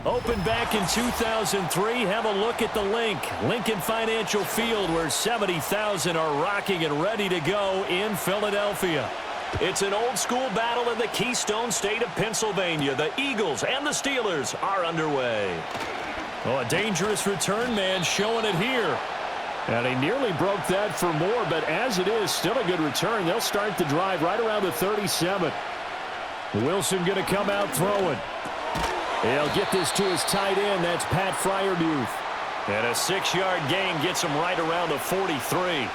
Opened back in 2003, have a look at the Lincoln Financial Field, where 70,000 are rocking and ready to go in Philadelphia. It's an old-school battle in the Keystone State of Pennsylvania. The Eagles and the Steelers are underway. Oh, a dangerous return man showing it here. And he nearly broke that for more, but as it is, still a good return. They'll start the drive right around the 37. Wilson going to come out throwing. He'll get this to his tight end. That's Pat Fryermuth. And a 6-yard gain gets him right around the 43.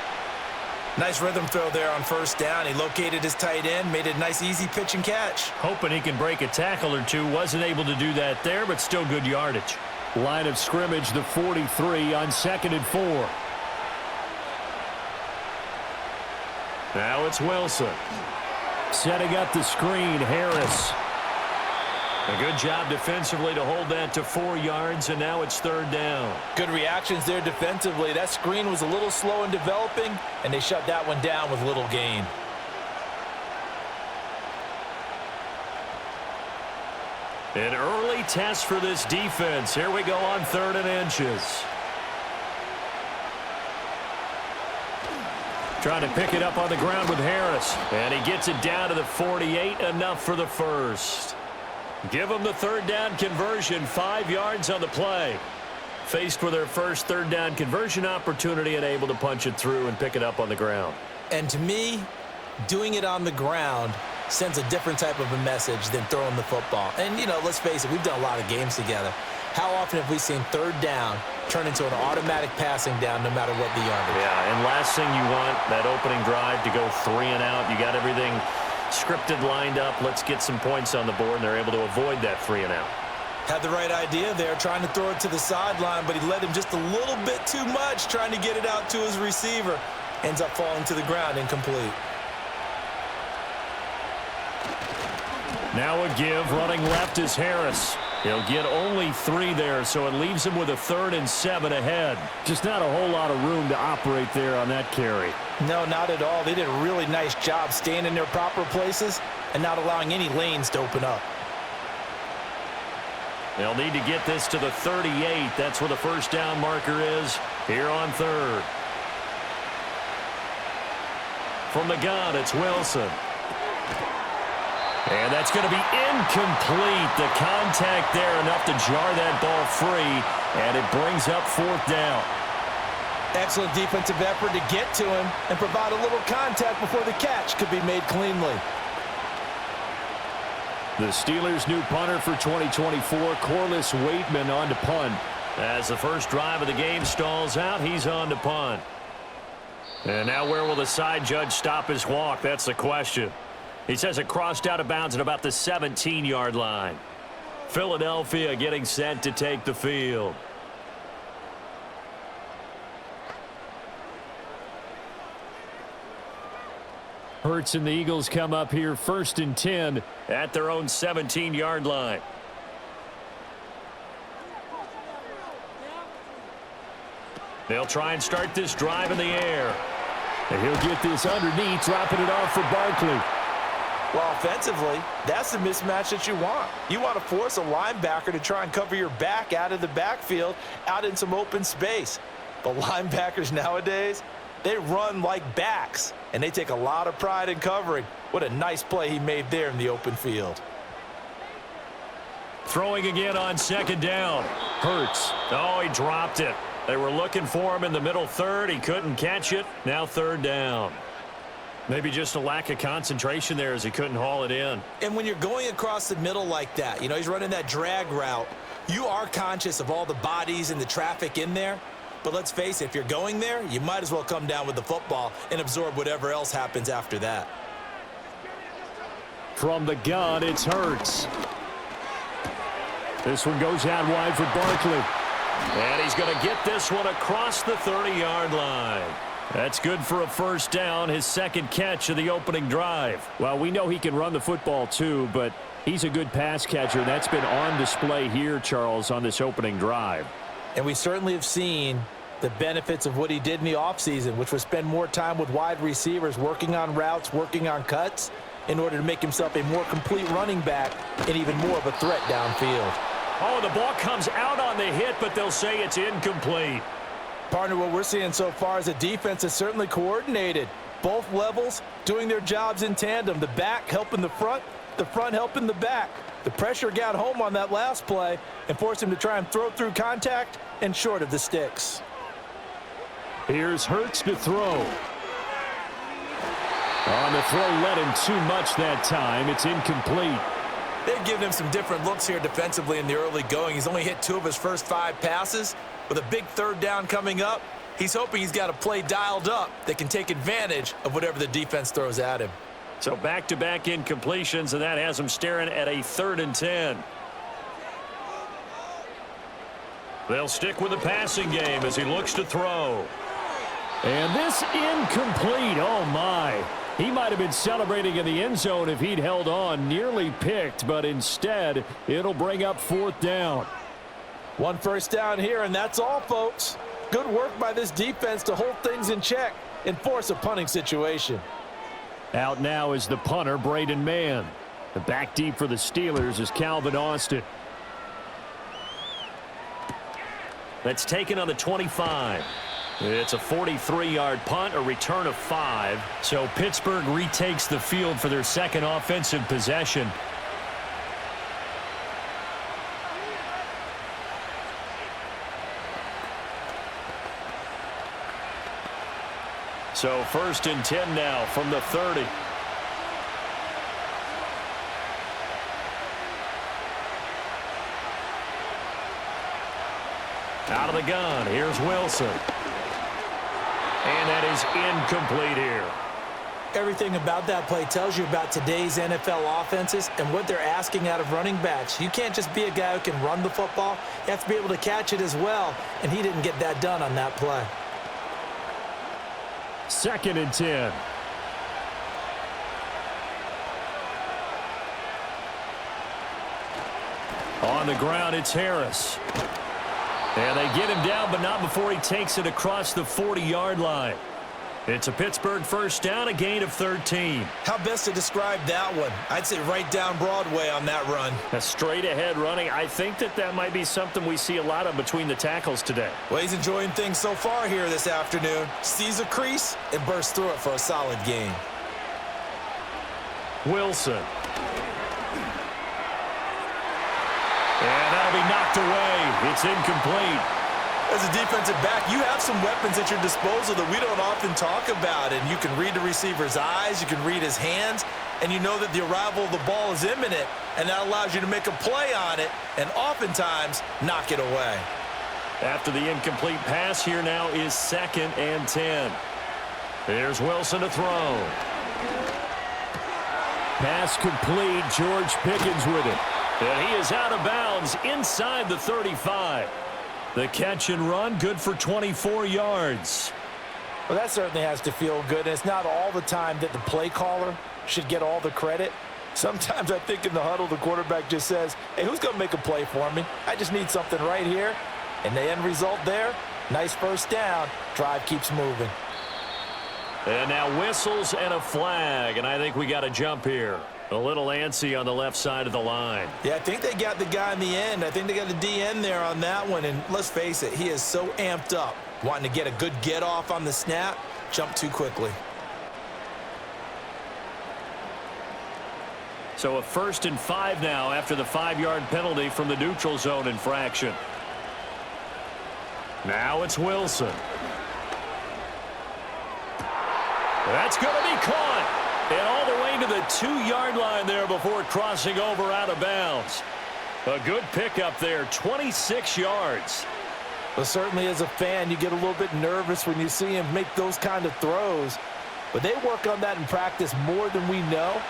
Nice rhythm throw there on first down. He located his tight end, made it a nice easy pitch and catch. Hoping he can break a tackle or two. Wasn't able to do that there, but still good yardage. Line of scrimmage, the 43 on 2nd and 4. Now it's Wilson. Setting up the screen, Harris. A good job defensively to hold that to 4 yards, and now it's 3rd down. Good reactions there defensively. That screen was a little slow in developing, and they shut that one down with little gain. An early test for this defense. Here we go on 3rd and inches. Trying to pick it up on the ground with Harris. And he gets it down to the 48, enough for the first. Give them the 3rd down conversion, 5 yards on the play. Faced with their first 3rd down conversion opportunity and able to punch it through and pick it up on the ground. And to me, doing it on the ground sends a different type of a message than throwing the football. And, you know, let's face it, we've done a lot of games together. How often have we seen 3rd down turn into an automatic passing down no matter what the yardage? Yeah, and last thing you want, that opening drive to go 3 and out. You got everything scripted, lined up. Let's get some points on the board, and they're able to avoid that 3 and out. Had the right idea there, trying to throw it to the sideline, but he led him just a little bit too much, trying to get it out to his receiver. Ends up falling to the ground, incomplete. Now a give, running left is Harris. He'll get only 3 there, so it leaves him with a 3rd and 7 ahead. Just not a whole lot of room to operate there on that carry. No, not at all. They did a really nice job staying in their proper places and not allowing any lanes to open up. They'll need to get this to the 38. That's where the first down marker is here on 3rd. From the gun, it's Wilson. And that's going to be incomplete. The contact there enough to jar that ball free, and it brings up 4th down. Excellent defensive effort to get to him and provide a little contact before the catch could be made cleanly. The Steelers' new punter for 2024, Corliss Waitman, on to punt. As the first drive of the game stalls out, he's on to punt. And now where will the side judge stop his walk? That's the question. He says it crossed out of bounds at about the 17-yard line. Philadelphia getting set to take the field. Hurts and the Eagles come up here 1st and 10 at their own 17-yard line. They'll try and start this drive in the air. And he'll get this underneath, dropping it off for Barkley. Well, offensively, that's the mismatch that you want. You want to force a linebacker to try and cover your back out of the backfield, out in some open space. But linebackers nowadays, they run like backs, and they take a lot of pride in covering. What a nice play he made there in the open field. Throwing again on 2nd down. Hurts. Oh, he dropped it. They were looking for him in the middle 3rd. He couldn't catch it. Now 3rd down. Maybe just a lack of concentration there as he couldn't haul it in. And when you're going across the middle like that, you know, he's running that drag route, you are conscious of all the bodies and the traffic in there. But let's face it, if you're going there, you might as well come down with the football and absorb whatever else happens after that. From the gun, it's Hurts. This one goes out wide for Barkley. And he's going to get this one across the 30-yard line. That's good for a first down, his 2nd catch of the opening drive. Well, we know he can run the football too, but he's a good pass catcher. That's been on display here, Charles, on this opening drive. And we certainly have seen the benefits of what he did in the offseason, which was spend more time with wide receivers, working on routes, working on cuts, in order to make himself a more complete running back and even more of a threat downfield. Oh, the ball comes out on the hit, but they'll say it's incomplete. Partner, what we're seeing so far is a defense is certainly coordinated. Both levels doing their jobs in tandem. The back helping the front helping the back. The pressure got home on that last play and forced him to try and throw through contact and short of the sticks. Here's Hurts to throw. On the throw, led him too much that time. It's incomplete. They've given him some different looks here defensively in the early going. He's only hit 2 of his first 5 passes. With a big third down coming up, he's hoping he's got a play dialed up that can take advantage of whatever the defense throws at him. So back-to-back incompletions, and that has him staring at a 3rd and 10. They'll stick with the passing game as he looks to throw. And this incomplete. Oh, my. He might have been celebrating in the end zone if he'd held on. Nearly picked, but instead, it'll bring up 4th down. 1 first down here, and that's all, folks. Good work by this defense to hold things in check and force a punting situation. Out now is the punter, Braden Mann. The back deep for the Steelers is Calvin Austin. That's taken on the 25. It's a 43-yard punt, a return of 5. So Pittsburgh retakes the field for their second offensive possession. So 1st and 10 now from the 30. Out of the gun, here's Wilson. And that is incomplete here. Everything about that play tells you about today's NFL offenses and what they're asking out of running backs. You can't just be a guy who can run the football. You have to be able to catch it as well, and he didn't get that done on that play. 2nd and 10. On the ground, it's Harris. And they get him down, but not before he takes it across the 40-yard line. It's a Pittsburgh first down, a gain of 13. How best to describe that one? I'd say right down Broadway on that run. A straight-ahead running. I think that might be something we see a lot of between the tackles today. Well, he's enjoying things so far here this afternoon. Sees a crease and bursts through it for a solid gain. Wilson. And that'll be knocked away. It's incomplete. As a defensive back, you have some weapons at your disposal that we don't often talk about. And you can read the receiver's eyes, you can read his hands, and you know that the arrival of the ball is imminent, and that allows you to make a play on it and oftentimes knock it away. After the incomplete pass, here now is 2nd and 10. Here's Wilson to throw. Pass complete. George Pickens with it. And he is out of bounds inside the 35. The catch and run, good for 24 yards. Well, that certainly has to feel good. And it's not all the time that the play caller should get all the credit. Sometimes I think in the huddle, the quarterback just says, hey, who's going to make a play for me? I just need something right here. And the end result there, nice first down. Drive keeps moving. And now whistles and a flag. And I think we got a jump here. A little antsy on the left side of the line. Yeah, I think they got the guy in the end. I think they got the DN there on that one. And let's face it, he is so amped up, wanting to get a good get off on the snap, jump too quickly. So a 1st and 5 now after the 5-yard penalty from the neutral zone infraction. Now it's Wilson. That's going to be caught. And all the way to the 2-yard line there before crossing over out of bounds. A good pickup there, 26 yards. Well, certainly as a fan, you get a little bit nervous when you see him make those kind of throws. But they work on that in practice more than we know.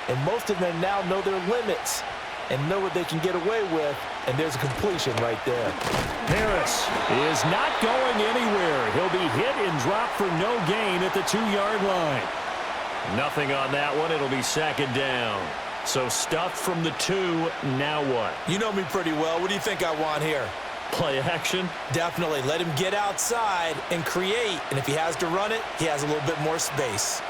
And most of them now know their limits and know what they can get away with. And there's a completion right there. Harris is not going anywhere. He'll be hit and dropped for no gain at the 2-yard line. Nothing on that one. It'll be 2nd down. So stuffed from the 2. Now what? You know me pretty well. What do you think I want here? Play action? Definitely. Let him get outside and create. And if he has to run it, he has a little bit more space.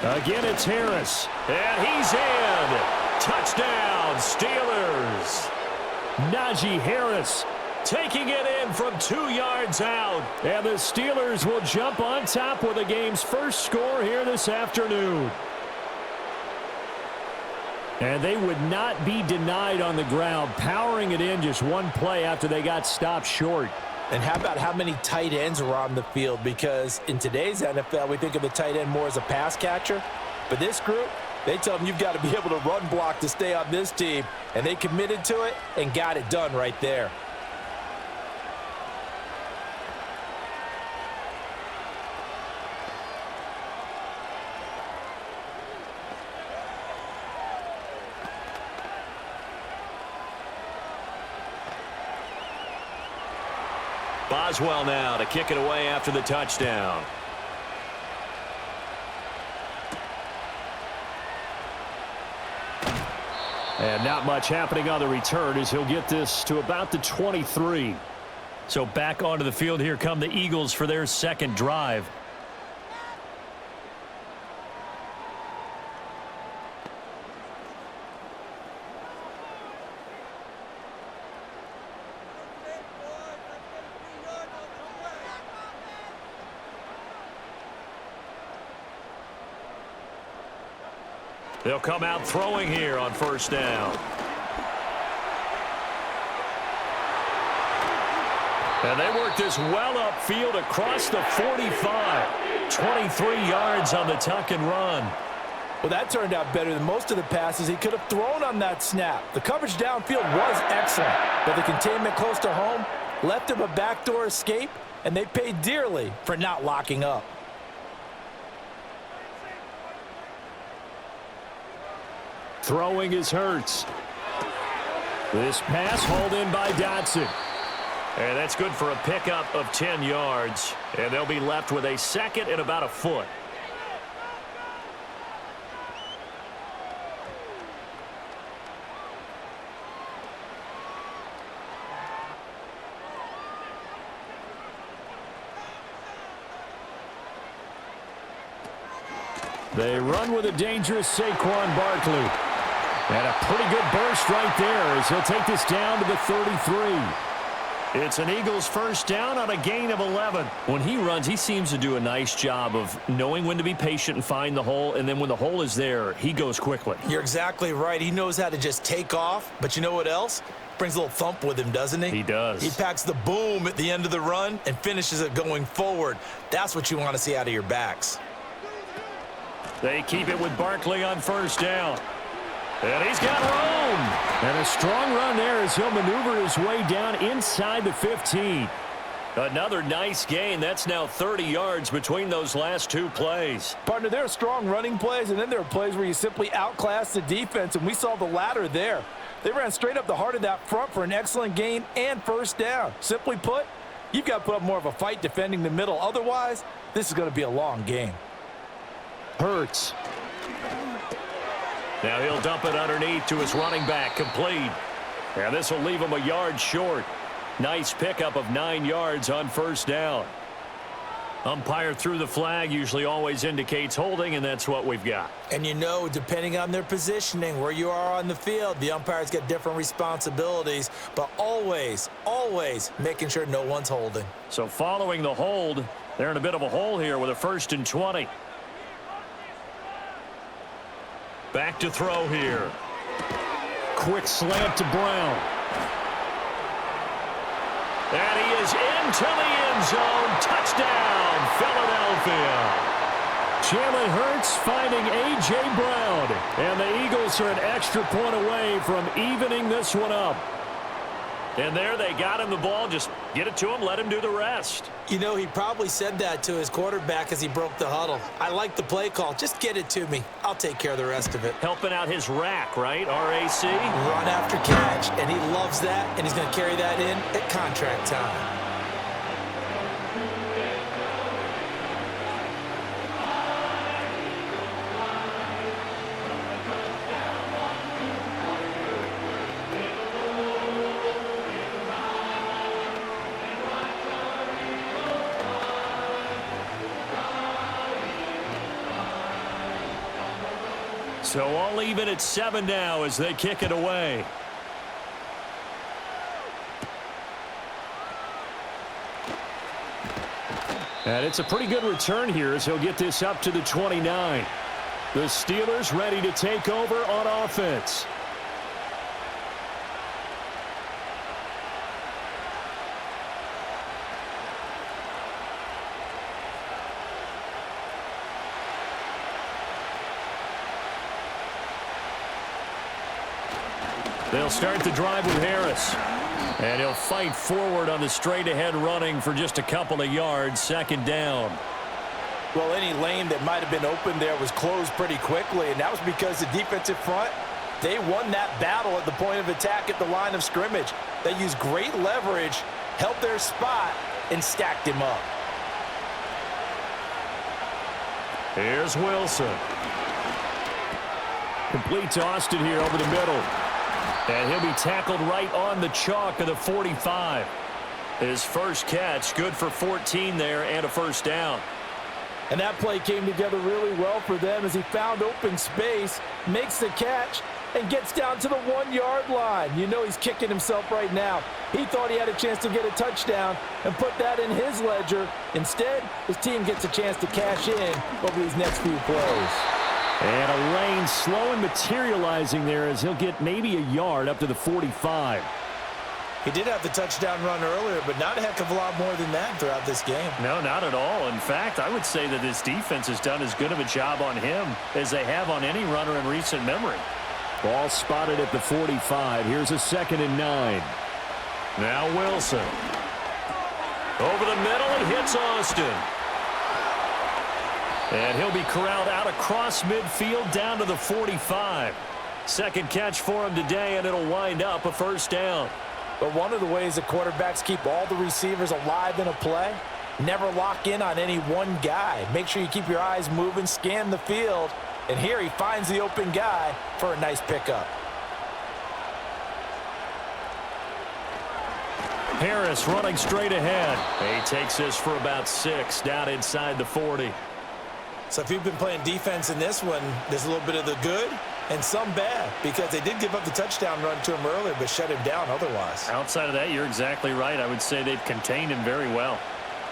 Again, it's Harris. And he's in. Touchdown, Steelers. Najee Harris taking it in from 2 yards out. And the Steelers will jump on top with the game's first score here this afternoon. And they would not be denied on the ground, powering it in just one play after they got stopped short. And how about how many tight ends are on the field? Because in today's NFL, we think of the tight end more as a pass catcher. But this group, they tell them you've got to be able to run block to stay on this team. And they committed to it and got it done right there. Boswell now to kick it away after the touchdown. And not much happening on the return as he'll get this to about the 23. So back onto the field here come the Eagles for their second drive. They'll come out throwing here on first down. And they work this well upfield across the 45. 23 yards on the tuck and run. Well, that turned out better than most of the passes he could have thrown on that snap. The coverage downfield was excellent, but the containment close to home left him a backdoor escape, and they paid dearly for not locking up. Throwing is Hurts. This pass hauled in by Dotson. And that's good for a pickup of 10 yards. And they'll be left with a second and about a foot. They run with a dangerous Saquon Barkley. And a pretty good burst right there as he'll take this down to the 33. It's an Eagles first down on a gain of 11. When he runs, he seems to do a nice job of knowing when to be patient and find the hole, and then when the hole is there, he goes quickly. You're exactly right. He knows how to just take off, but you know what else? Brings a little thump with him, doesn't he? He does. He packs the boom at the end of the run and finishes it going forward. That's what you want to see out of your backs. They keep it with Barkley on first down. And he's got room. And a strong run there as he'll maneuver his way down inside the 15. Another nice gain. That's now 30 yards between those last two plays. Partner, there are strong running plays, and then there are plays where you simply outclass the defense, and we saw the latter there. They ran straight up the heart of that front for an excellent gain and first down. Simply put, you've got to put up more of a fight defending the middle. Otherwise, this is going to be a long game. Hurts. Now he'll dump it underneath to his running back, complete. And this will leave him a yard short. Nice pickup of 9 yards on first down. Umpire threw the flag, usually always indicates holding, and that's what we've got. And you know, depending on their positioning, where you are on the field, the umpires get different responsibilities, but always, always making sure no one's holding. So following the hold, they're in a bit of a hole here with a 1st and 20. Back to throw here. Quick slant to Brown. And he is into the end zone. Touchdown, Philadelphia. Jalen Hurts finding A.J. Brown. And the Eagles are an extra point away from evening this one up. And there they got him the ball. Just get it to him, let him do the rest. You know, he probably said that to his quarterback as he broke the huddle. I like the play call. Just get it to me. I'll take care of the rest of it. Helping out his rack, right? R-A-C? Run after catch, and he loves that, and he's going to carry that in at contract time. So all even at 7 now as they kick it away. And it's a pretty good return here as he'll get this up to the 29. The Steelers ready to take over on offense. They'll start the drive with Harris. And he'll fight forward on the straight-ahead running for just a couple of yards, second down. Well, any lane that might have been open there was closed pretty quickly, and that was because the defensive front, they won that battle at the point of attack at the line of scrimmage. They used great leverage, held their spot, and stacked him up. Here's Wilson. Complete to Austin here over the middle. And he'll be tackled right on the chalk of the 45. His first catch, good for 14 there and a first down. And that play came together really well for them as he found open space, makes the catch, and gets down to the 1-yard line. You know he's kicking himself right now. He thought he had a chance to get a touchdown and put that in his ledger. Instead, his team gets a chance to cash in over these next few plays. And a lane slow and materializing there as he'll get maybe a yard up to the 45. He did have the touchdown run earlier, but not a heck of a lot more than that throughout this game. No, not at all. In fact, I would say that this defense has done as good of a job on him as they have on any runner in recent memory. Ball spotted at the 45. Here's a 2nd and 9. Now Wilson. Over the middle, he hits Austin. And he'll be corralled out across midfield down to the 45. Second catch for him today, and it'll wind up a first down. But one of the ways that quarterbacks keep all the receivers alive in a play, never lock in on any one guy. Make sure you keep your eyes moving, scan the field, and here he finds the open guy for a nice pickup. Harris running straight ahead. He takes this for about 6 down inside the 40. So if you've been playing defense in this one, there's a little bit of the good and some bad, because they did give up the touchdown run to him earlier but shut him down otherwise. Outside of that, you're exactly right. I would say they've contained him very well.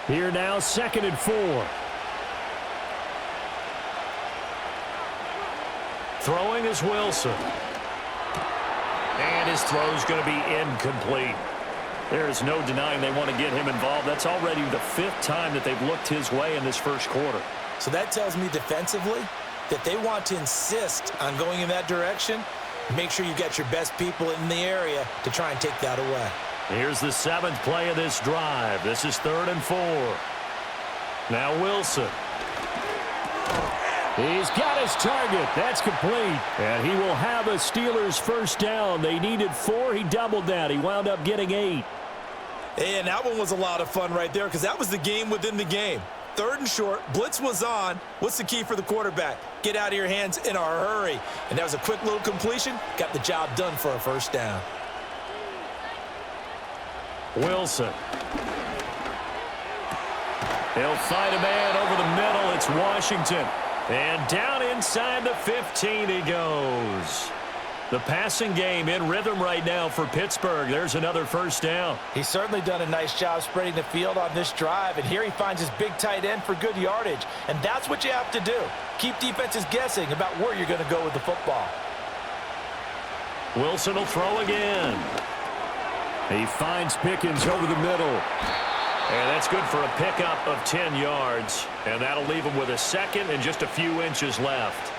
Here now, 2nd and 4. Throwing is Wilson. And his throw's going to be incomplete. There's no denying they want to get him involved. That's already the 5th time that they've looked his way in this first quarter. So that tells me defensively that they want to insist on going in that direction. Make sure you get your best people in the area to try and take that away. Here's the 7th play of this drive. This is 3rd and 4. Now Wilson. He's got his target. That's complete. And he will have a Steelers first down. They needed 4. He doubled that. He wound up getting 8. And that one was a lot of fun right there because that was the game within the game. 3rd and short, blitz was on. What's the key for the quarterback? Get out of your hands in a hurry. And that was a quick little completion. Got the job done for a first down. Wilson. He'll fight a man over the middle. It's Washington. And down inside the 15 he goes. The passing game in rhythm right now for Pittsburgh. There's another first down. He's certainly done a nice job spreading the field on this drive, and here he finds his big tight end for good yardage. And that's what you have to do. Keep defenses guessing about where you're going to go with the football. Wilson will throw again. He finds Pickens over the middle. And that's good for a pickup of 10 yards. And that'll leave him with a 2nd and just a few inches left.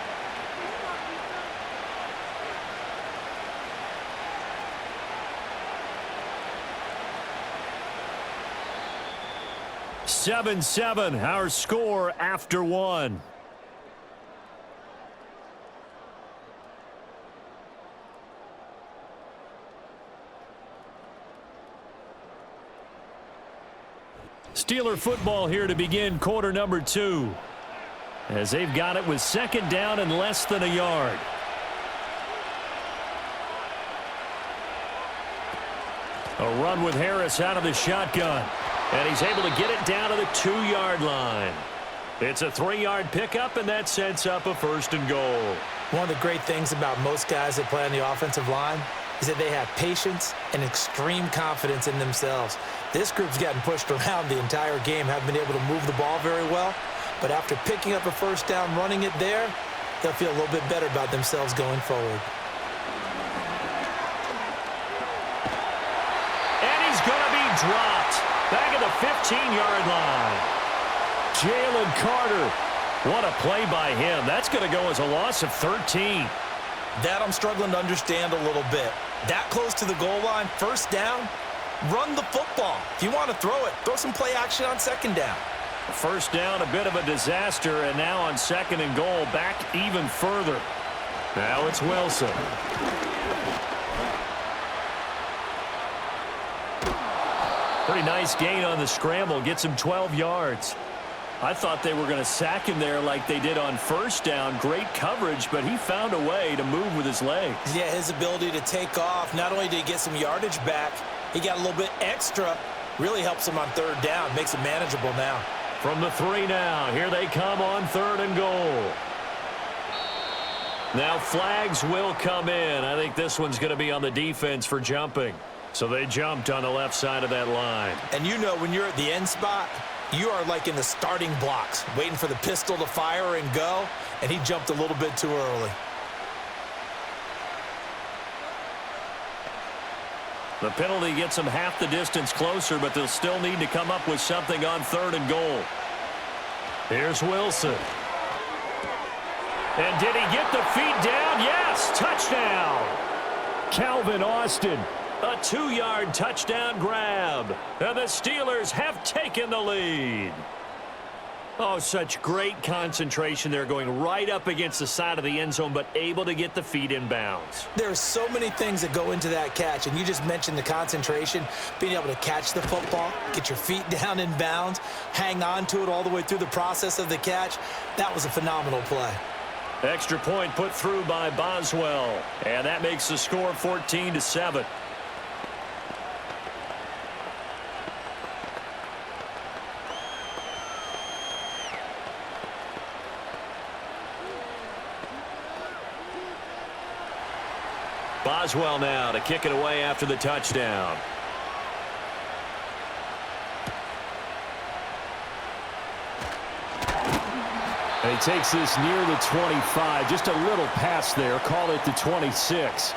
(7-7) our score after 1. Steeler football here to begin quarter number 2. As they've got it with 2nd down and less than a yard. A run with Harris out of the shotgun. And he's able to get it down to the 2-yard line. It's a 3-yard pickup, and that sets up a 1st and goal. One of the great things about most guys that play on the offensive line, is that they have patience and extreme confidence in themselves. This group's gotten pushed around the entire game, haven't been able to move the ball very well. But after picking up a first down, running it there, they'll feel a little bit better about themselves going forward. And he's going to be dropped back at the 15-yard line. Jalen Carter. What a play by him. That's going to go as a loss of 13. That I'm struggling to understand a little bit. That close to the goal line, first down, run the football. If you want to throw it, throw some play action on second down. First down, a bit of a disaster, and now on second and goal, back even further. Now it's Wilson. Pretty nice gain on the scramble, gets him 12 yards. I thought they were going to sack him there like they did on first down. Great coverage, but he found a way to move with his legs. Yeah, his ability to take off, not only did he get some yardage back, he got a little bit extra. Really helps him on third down, makes it manageable now. From the 3 now, here they come on third and goal. Now flags will come in. I think this one's going to be on the defense for jumping. So they jumped on the left side of that line. And you know when you're at the end spot, you are like in the starting blocks, waiting for the pistol to fire and go, and he jumped a little bit too early. The penalty gets them half the distance closer, but they'll still need to come up with something on third and goal. Here's Wilson. And did he get the feet down? Yes, touchdown. Calvin Austin. A 2-yard touchdown grab. And the Steelers have taken the lead. Oh, such great concentration there, going right up against the side of the end zone, but able to get the feet in bounds. There's so many things that go into that catch, and you just mentioned the concentration, being able to catch the football, get your feet down in bounds, hang on to it all the way through the process of the catch. That was a phenomenal play. Extra point put through by Boswell, and that makes the score 14-7. Boswell now to kick it away after the touchdown. And he takes this near the 25. Just a little pass there. Call it the 26.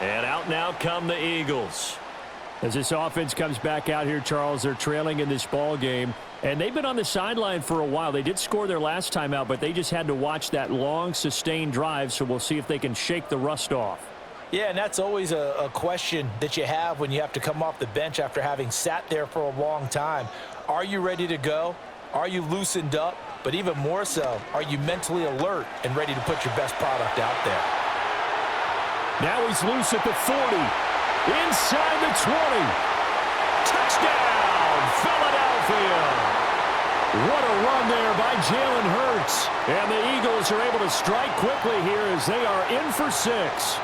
And out now come the Eagles. As this offense comes back out here, Charles, they're trailing in this ball game. And they've been on the sideline for a while. They did score their last time out, but they just had to watch that long, sustained drive. So we'll see if they can shake the rust off. Yeah, and that's always a question that you have when you have to come off the bench after having sat there for a long time. Are you ready to go? Are you loosened up? But even more so, are you mentally alert and ready to put your best product out there? Now he's loose at the 40. Inside the 20. Touchdown, Philadelphia. What a run there by Jalen Hurts. And the Eagles are able to strike quickly here as they are in for 6.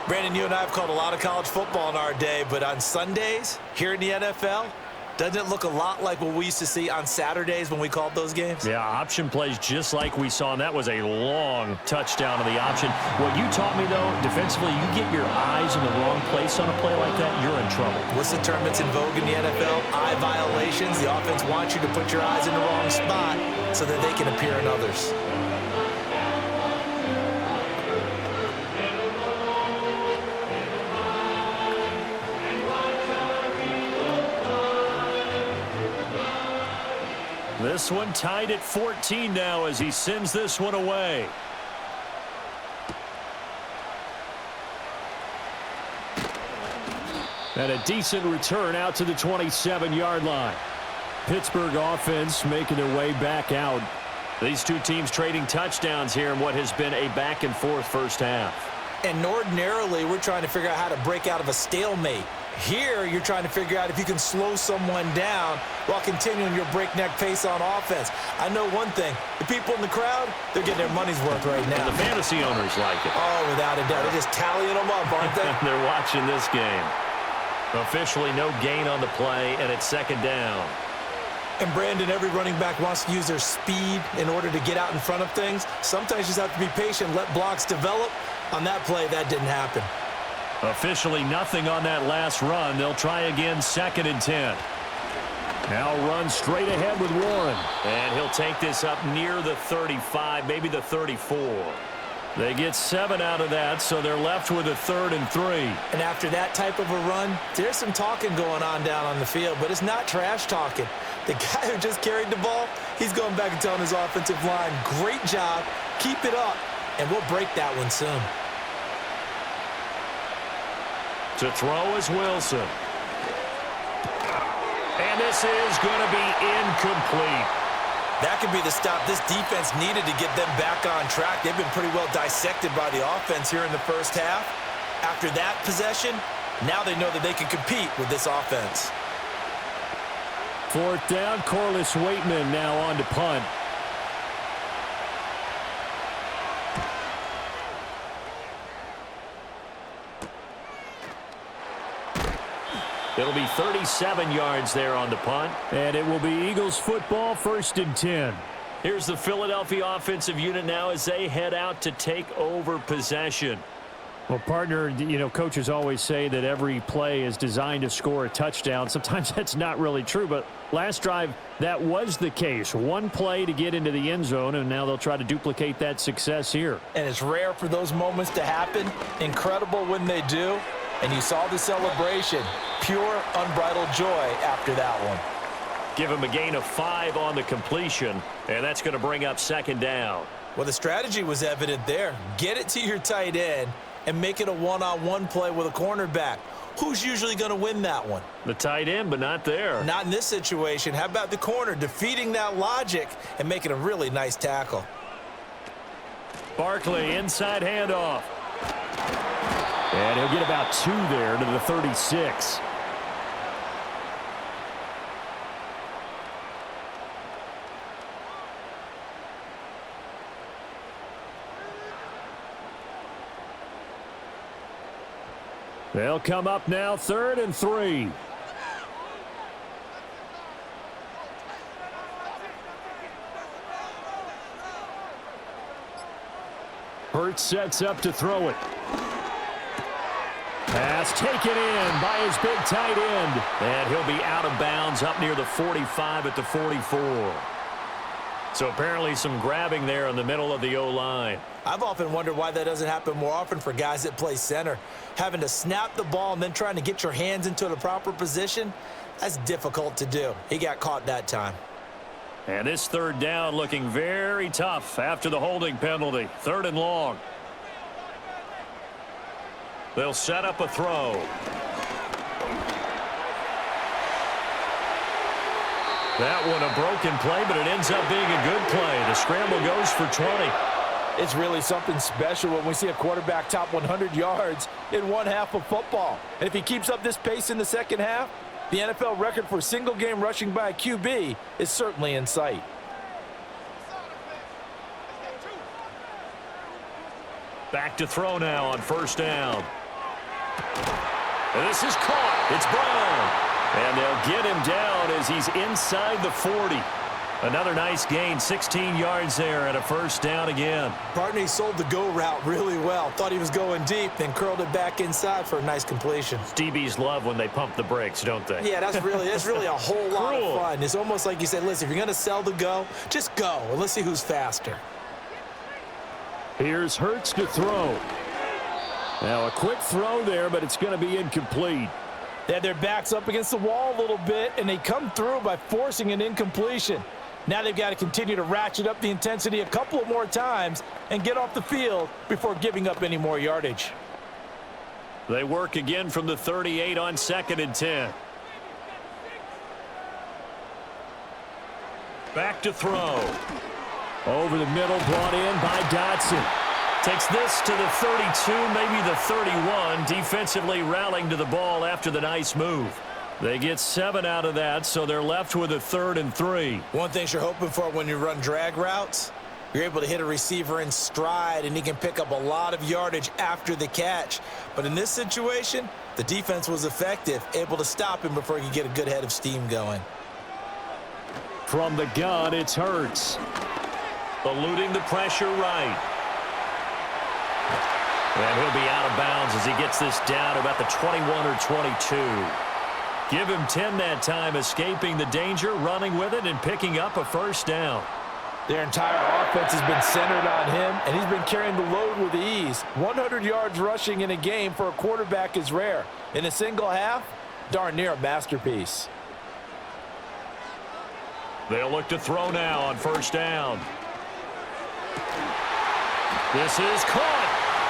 Brandon, you and I have called a lot of college football in our day, but on Sundays here in the NFL, doesn't it look a lot like what we used to see on Saturdays when we called those games? Yeah, option plays just like we saw, and that was a long touchdown of the option. What you taught me, though, defensively, you get your eyes in the wrong place on a play like that, you're in trouble. What's the term that's in vogue in the NFL? Eye violations. The offense wants you to put your eyes in the wrong spot so that they can appear in others. This one tied at 14 now as he sends this one away. And a decent return out to the 27-yard line. Pittsburgh offense making their way back out. These two teams trading touchdowns here in what has been a back-and-forth first half. And ordinarily, we're trying to figure out how to break out of a stalemate. Here, you're trying to figure out if you can slow someone down while continuing your breakneck pace on offense. I know one thing. The people in the crowd, they're getting their money's worth right now. And the fantasy owners like it. Oh, without a doubt. They're just tallying them up, aren't they? They're watching this game. Officially no gain on the play, and it's second down. And Brandon, every running back wants to use their speed in order to get out in front of things. Sometimes you just have to be patient, let blocks develop. On that play, that didn't happen. Officially nothing on that last run. They'll try again, 2nd and 10. Now run straight ahead with Warren. And he'll take this up near the 35, maybe the 34. They get 7 out of that, so they're left with a 3rd and 3. And after that type of a run, there's some talking going on down on the field, but it's not trash talking. The guy who just carried the ball, he's going back and telling his offensive line, great job, keep it up, and we'll break that one soon. To throw is Wilson. And this is going to be incomplete. That could be the stop this defense needed to get them back on track. They've been pretty well dissected by the offense here in the first half. After that possession, now they know that they can compete with this offense. 4th down, Corliss Waitman now on to punt. It'll be 37 yards there on the punt. And it will be Eagles football, 1st and 10. Here's the Philadelphia offensive unit now as they head out to take over possession. Well, partner, you know, coaches always say that every play is designed to score a touchdown. Sometimes that's not really true, but last drive, that was the case. One play to get into the end zone, and now they'll try to duplicate that success here. And it's rare for those moments to happen. Incredible when they do. And you saw the celebration. Pure, unbridled joy after that one. Give him a gain of 5 on the completion, and that's going to bring up 2nd down. Well, the strategy was evident there. Get it to your tight end and make it a one-on-one play with a cornerback. Who's usually going to win that one? The tight end, but not there. Not in this situation. How about the corner defeating that logic and making a really nice tackle? Barkley, inside handoff. And he'll get about 2 there to the 36. They'll come up now, 3rd and 3. Hurts sets up to throw it. Pass taken in by his big tight end. And he'll be out of bounds up near the 45 at the 44. So apparently some grabbing there in the middle of the O-line. I've often wondered why that doesn't happen more often for guys that play center. Having to snap the ball and then trying to get your hands into the proper position, that's difficult to do. He got caught that time. And this 3rd down looking very tough after the holding penalty. 3rd and long. They'll set up a throw. That one a broken play, but it ends up being a good play. The scramble goes for 20. It's really something special when we see a quarterback top 100 yards in one half of football. And if he keeps up this pace in the second half, the NFL record for single-game rushing by a QB is certainly in sight. Back to throw now on 1st down. And this is caught. It's Brown. And they'll get him down as he's inside the 40. Another nice gain, 16 yards there, and a 1st down again. Partner, he sold the go route really well. Thought he was going deep, then curled it back inside for a nice completion. DBs love when they pump the brakes, don't they? Yeah, that's really a whole lot of fun. It's almost like you said, listen, if you're going to sell the go, just go, and let's see who's faster. Here's Hurts to throw. Now a quick throw there, but it's going to be incomplete. They had their backs up against the wall a little bit, and they come through by forcing an incompletion. Now they've got to continue to ratchet up the intensity a couple of more times and get off the field before giving up any more yardage. They work again from the 38 on 2nd and 10. Back to throw. Over the middle, brought in by Dotson. Takes this to the 32, maybe the 31, defensively rallying to the ball after the nice move. They get 7 out of that, so they're left with a 3rd and 3. One thing you're hoping for when you run drag routes, you're able to hit a receiver in stride, and he can pick up a lot of yardage after the catch. But in this situation, the defense was effective, able to stop him before he could get a good head of steam going. From the gun, it's Hurts. Eluding the pressure right. And he'll be out of bounds as he gets this down to about the 21 or 22. Give him 10 that time, escaping the danger, running with it, and picking up a first down. Their entire offense has been centered on him, and he's been carrying the load with ease. 100 yards rushing in a game for a quarterback is rare. In a single half, darn near a masterpiece. They'll look to throw now on first down. This is caught,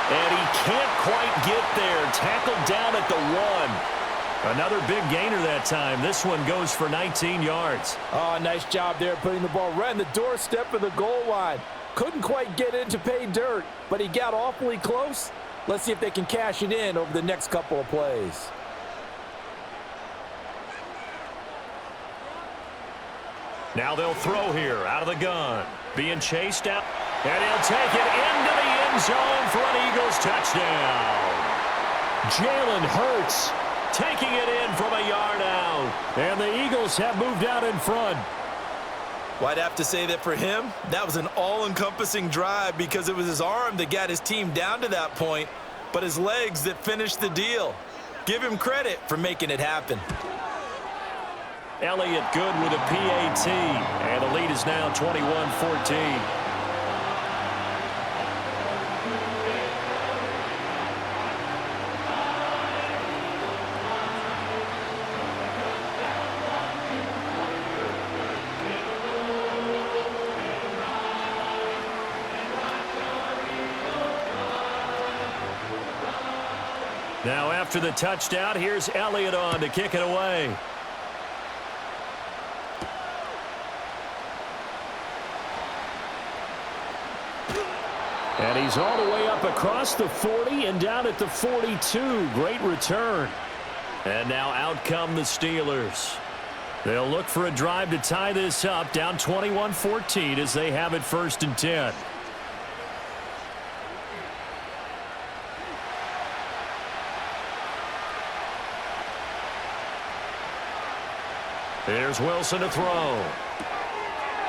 and he can't quite get there. Tackled down at the 1. Another big gainer that time. This one goes for 19 yards. Oh, nice job there putting the ball right in the doorstep of the goal line. Couldn't quite get in to pay dirt, but he got awfully close. Let's see if they can cash it in over the next couple of plays. Now they'll throw here out of the gun. Being chased out. And he'll take it into the end zone for an Eagles touchdown. Jalen Hurts taking it in from a yard out. And the Eagles have moved out in front. Well, I'd have to say that for him, that was an all-encompassing drive because it was his arm that got his team down to that point, but his legs that finished the deal. Give him credit for making it happen. Elliott good with a PAT, and the lead is now 21-14. Now after the touchdown, here's Elliott on to kick it away. And he's all the way up across the 40 and down at the 42. Great return. And now out come the Steelers. They'll look for a drive to tie this up, down 21-14 as they have it 1st and 10. There's Wilson to throw.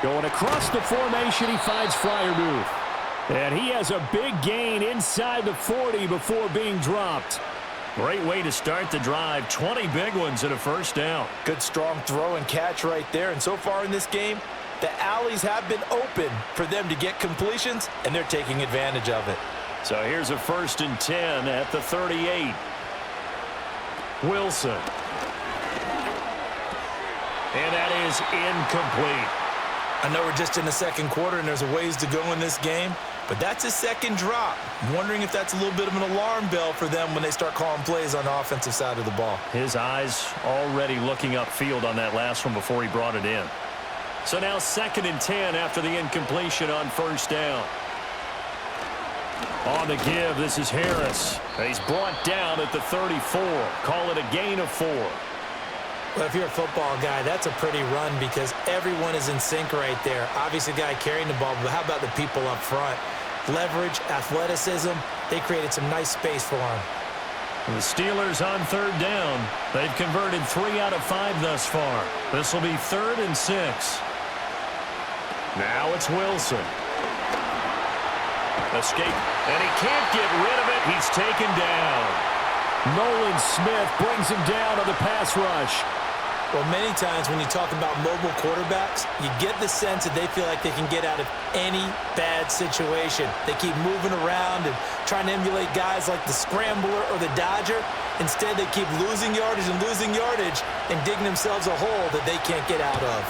Going across the formation, he finds Freiermuth. And he has a big gain inside the 40 before being dropped. Great way to start the drive. 20 big ones and a first down. Good strong throw and catch right there. And so far in this game, the alleys have been open for them to get completions, and they're taking advantage of it. So here's a 1st and 10 at the 38. Wilson. And that is incomplete. I know we're just in the second quarter and there's a ways to go in this game, but that's his second drop. I'm wondering if that's a little bit of an alarm bell for them when they start calling plays on the offensive side of the ball. His eyes already looking upfield on that last one before he brought it in. So now 2nd and 10 after the incompletion on first down. On the give, this is Harris. He's brought down at the 34. Call it a gain of 4. Well, if you're a football guy, that's a pretty run because everyone is in sync right there. Obviously, the guy carrying the ball, but how about the people up front? Leverage, athleticism, they created some nice space for him. The Steelers on 3rd down. They've converted 3 out of 5 thus far. This will be 3rd and 6. Now it's Wilson. Escape, and he can't get rid of it. He's taken down. Nolan Smith brings him down on the pass rush. Well, many times when you talk about mobile quarterbacks, you get the sense that they feel like they can get out of any bad situation. They keep moving around and trying to emulate guys like the Scrambler or the Dodger. Instead, they keep losing yardage and digging themselves a hole that they can't get out of.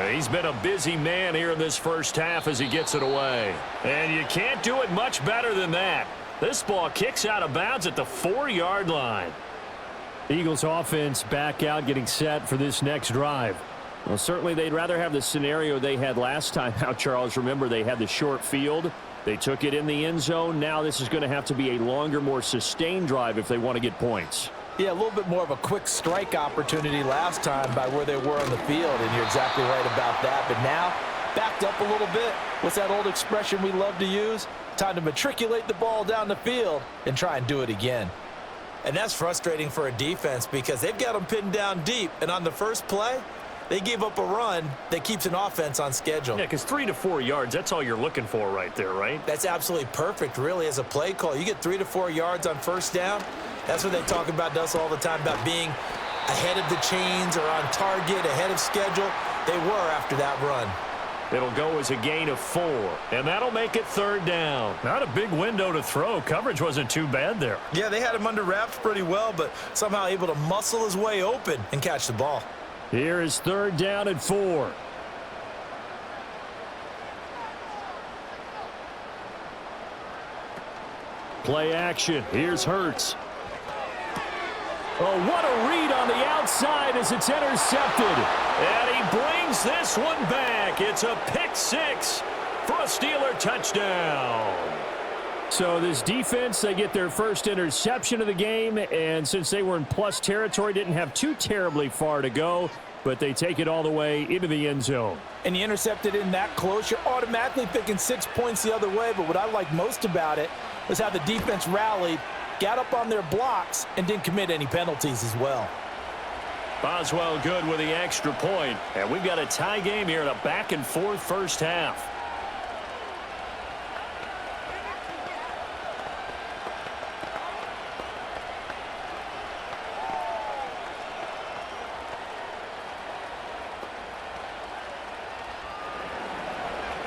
He's been a busy man here in this first half as he gets it away. And you can't do it much better than that. This ball kicks out of bounds at the 4-yard line. Eagles offense back out, getting set for this next drive. Well, certainly they'd rather have the scenario they had last time out, Charles. Remember, they had the short field. They took it in the end zone. Now this is going to have to be a longer, more sustained drive if they want to get points. Yeah, a little bit more of a quick strike opportunity last time by where they were on the field, and you're exactly right about that. But now, backed up a little bit. What's that old expression we love to use? Time to matriculate the ball down the field and try and do it again. And that's frustrating for a defense because they've got them pinned down deep. And on the first play, They gave up a run that keeps an offense on schedule. Yeah, because 3 to 4 yards, that's all you're looking for right there, right? That's absolutely perfect, really, as a play call. You get 3 to 4 yards on first down. That's what they talk about us all the time, about being ahead of the chains or on target, ahead of schedule. They were after that run. It'll go as a gain of 4, and that'll make it 3rd down. Not a big window to throw. Coverage wasn't too bad there. Yeah, they had him under wraps pretty well, but somehow able to muscle his way open and catch the ball. Here is 3rd down and 4. Play action. Here's Hurts. Oh, what a read on the outside as it's intercepted. And he brings this one back. It's a pick 6 for a Steeler touchdown. So this defense, they get their first interception of the game, and since they were in plus territory, didn't have too terribly far to go, but they take it all the way into the end zone. And you intercepted in that close, you're automatically thinking 6 points the other way, but what I like most about it was how the defense rallied, got up on their blocks, and didn't commit any penalties as well. Boswell good with the extra point, and we've got a tie game here in a back-and-forth first half.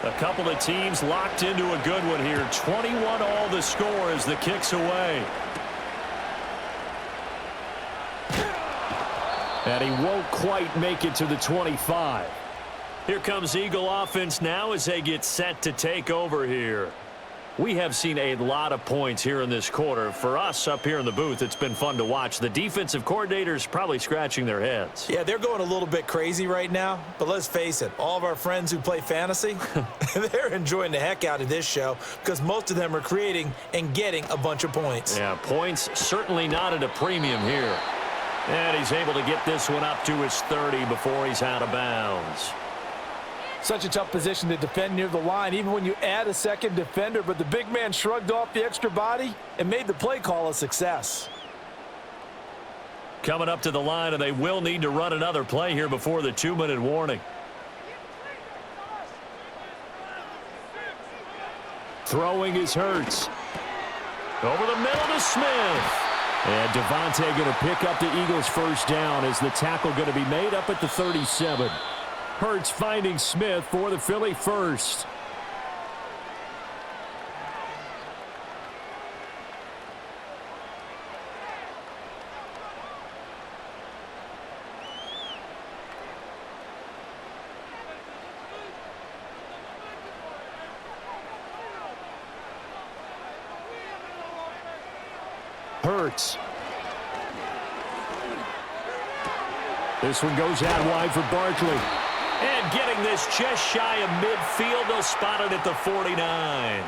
A couple of teams locked into a good one here. 21 all the score as the kick's away. And he won't quite make it to the 25. Here comes Eagle offense now as they get set to take over here. We have seen a lot of points here in this quarter. For us up here in the booth, it's been fun to watch. The defensive coordinators probably scratching their heads. Yeah, they're going a little bit crazy right now, but let's face it, all of our friends who play fantasy, they're enjoying the heck out of this show because most of them are creating and getting a bunch of points. Yeah, points certainly not at a premium here. And he's able to get this one up to his 30 before he's out of bounds. Such a tough position to defend near the line, even when you add a second defender, but the big man shrugged off the extra body and made the play call a success. Coming up to the line, and they will need to run another play here before the 2-minute warning. Throwing is Hurts. Over the middle to Smith. And Devontae going to pick up the Eagles' first down as the tackle going to be made up at the 37. Hurts finding Smith for the Philly first. Hurts. This one goes out wide for Barkley. And getting this just shy of midfield, they'll spot it at the 49.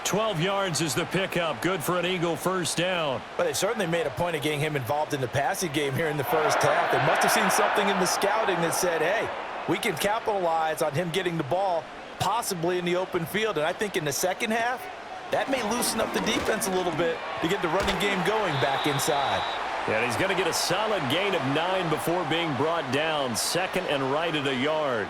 12 yards is the pickup. Good for an Eagle first down. But they certainly made a point of getting him involved in the passing game here in the first half. They must have seen something in the scouting that said, hey, we can capitalize on him getting the ball possibly in the open field. And I think in the second half, that may loosen up the defense a little bit to get the running game going back inside. Yeah, he's going to get a solid gain of 9 before being brought down. Second and right at a yard.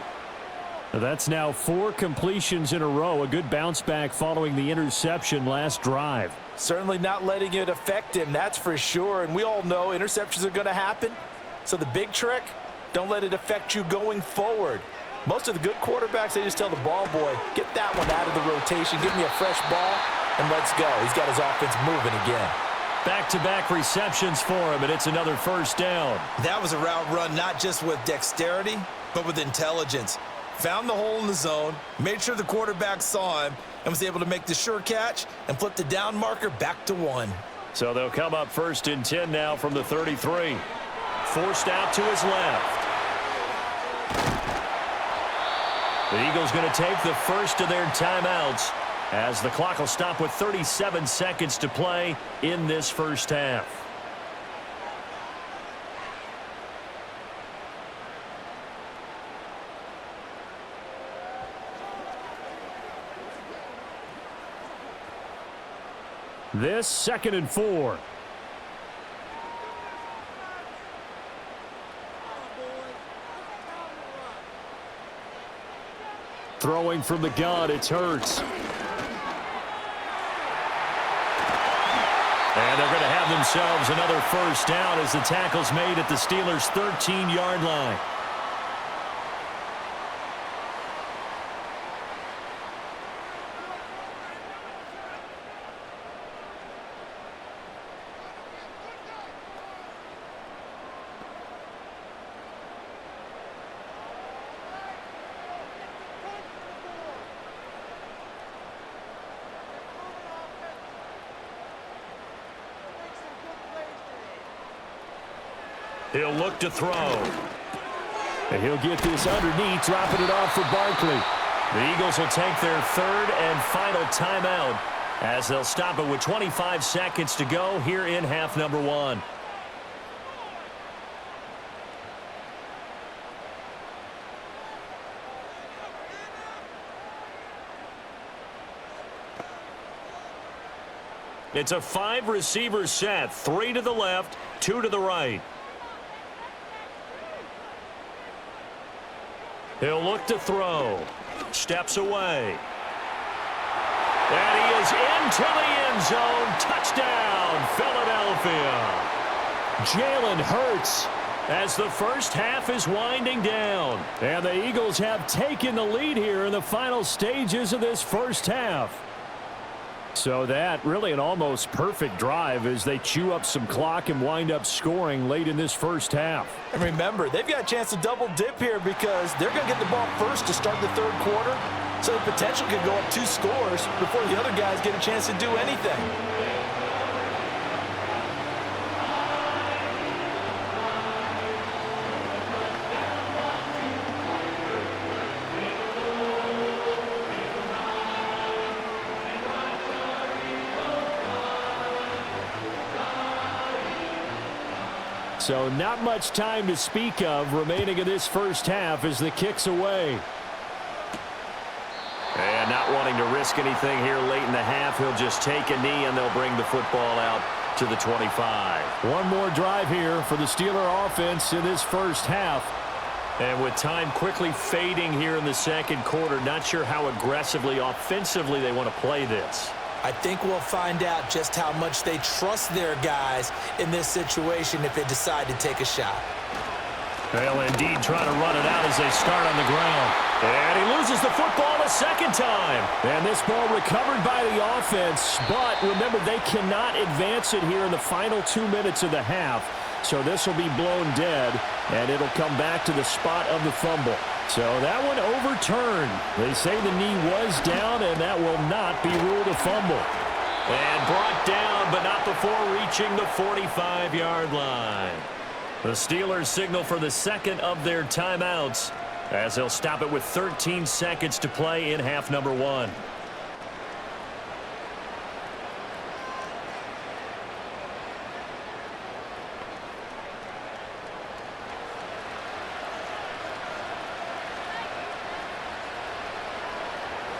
That's now 4 completions in a row. A good bounce back following the interception last drive. Certainly not letting it affect him, that's for sure. And we all know interceptions are going to happen. So the big trick, don't let it affect you going forward. Most of the good quarterbacks, they just tell the ball boy, get that one out of the rotation, give me a fresh ball, and let's go. He's got his offense moving again. Back-to-back receptions for him, and it's another first down. That was a route run not just with dexterity, but with intelligence. Found the hole in the zone, made sure the quarterback saw him, and was able to make the sure catch and flip the down marker back to 1. So they'll come up 1st and 10 now from the 33. Forced out to his left. The Eagles going to take the first of their timeouts as the clock will stop with 37 seconds to play in this first half. This 2nd and 4. Throwing from the gun, it's Hurts. And they're going to have themselves another first down as the tackle's made at the Steelers' 13-yard line. He'll look to throw. And he'll get this underneath, dropping it off for Barkley. The Eagles will take their third and final timeout as they'll stop it with 25 seconds to go here in half number one. It's a 5-receiver set, 3 to the left, 2 to the right. He'll look to throw. Steps away. And he is into the end zone. Touchdown, Philadelphia. Jalen Hurts as the first half is winding down. And the Eagles have taken the lead here in the final stages of this first half. So that really an almost perfect drive as they chew up some clock and wind up scoring late in this first half. And remember, they've got a chance to double dip here because they're going to get the ball first to start the third quarter. So the potential could go up 2 scores before the other guys get a chance to do anything. So not much time to speak of remaining in this first half as the kick's away. And not wanting to risk anything here late in the half, he'll just take a knee and they'll bring the football out to the 25. One more drive here for the Steeler offense in this first half. And with time quickly fading here in the second quarter, not sure how aggressively, offensively they want to play this. I think we'll find out just how much they trust their guys in this situation if they decide to take a shot. They'll indeed try to run it out as they start on the ground. And he loses the football a second time. And this ball recovered by the offense. But remember, they cannot advance it here in the final 2 minutes of the half. So this will be blown dead, and it'll come back to the spot of the fumble. So that one overturned. They say the knee was down, and that will not be ruled a fumble. And brought down, but not before reaching the 45-yard line. The Steelers signal for the second of their timeouts as they'll stop it with 13 seconds to play in half number one.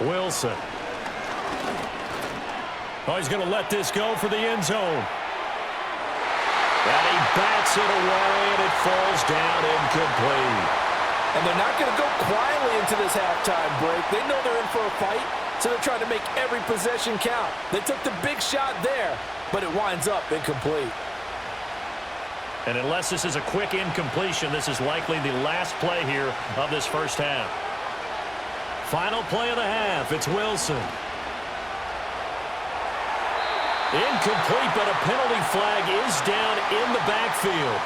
Wilson. Oh, he's going to let this go for the end zone. And he bats it away, and it falls down incomplete. And they're not going to go quietly into this halftime break. They know they're in for a fight, so they're trying to make every possession count. They took the big shot there, but it winds up incomplete. And unless this is a quick incompletion, this is likely the last play here of this first half. Final play of the half, it's Wilson. Incomplete, but a penalty flag is down in the backfield.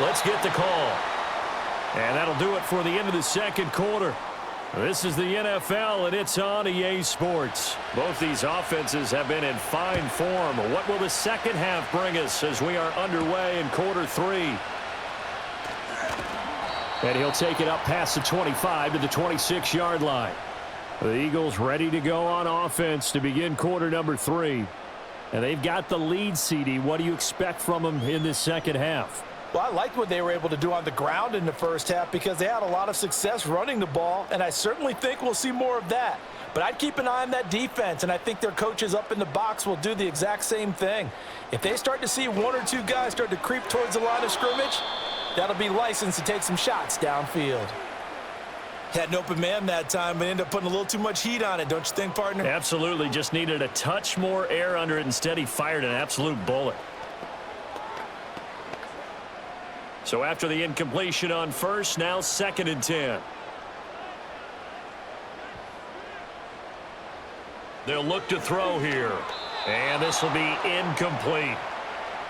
Let's get the call. And that'll do it for the end of the second quarter. This is the NFL, and it's on EA Sports. Both these offenses have been in fine form. What will the second half bring us as we are underway in quarter three? And he'll take it up past the 25 to the 26-yard line. The Eagles ready to go on offense to begin quarter number three. And they've got the lead, CD. What do you expect from them in this second half? Well, I liked what they were able to do on the ground in the first half because they had a lot of success running the ball, and I certainly think we'll see more of that. But I'd keep an eye on that defense, and I think their coaches up in the box will do the exact same thing. If they start to see 1 or 2 guys start to creep towards the line of scrimmage, that'll be licensed to take some shots downfield. Had an open man that time, but ended up putting a little too much heat on it, don't you think, partner? Absolutely. Just needed a touch more air under it. Instead, he fired an absolute bullet. So after the incompletion on first, now 2nd and 10. They'll look to throw here. And this will be incomplete.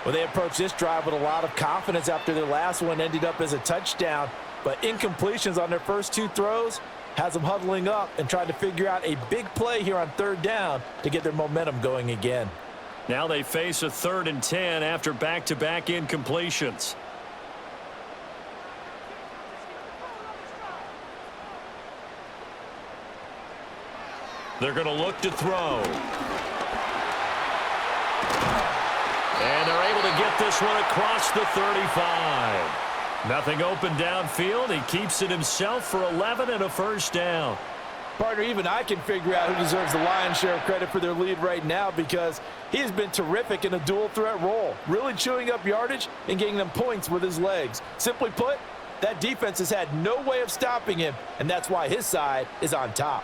Well, they approached this drive with a lot of confidence after their last one ended up as a touchdown. But incompletions on their first 2 throws has them huddling up and trying to figure out a big play here on 3rd down to get their momentum going again. Now they face a 3rd and 10 after back-to-back incompletions. They're going to look to throw. And they're able to get this one across the 35. Nothing open downfield. He keeps it himself for 11 and a first down. Partner, even I can figure out who deserves the lion's share of credit for their lead right now because he's been terrific in a dual threat role, really chewing up yardage and getting them points with his legs. Simply put, that defense has had no way of stopping him, and that's why his side is on top.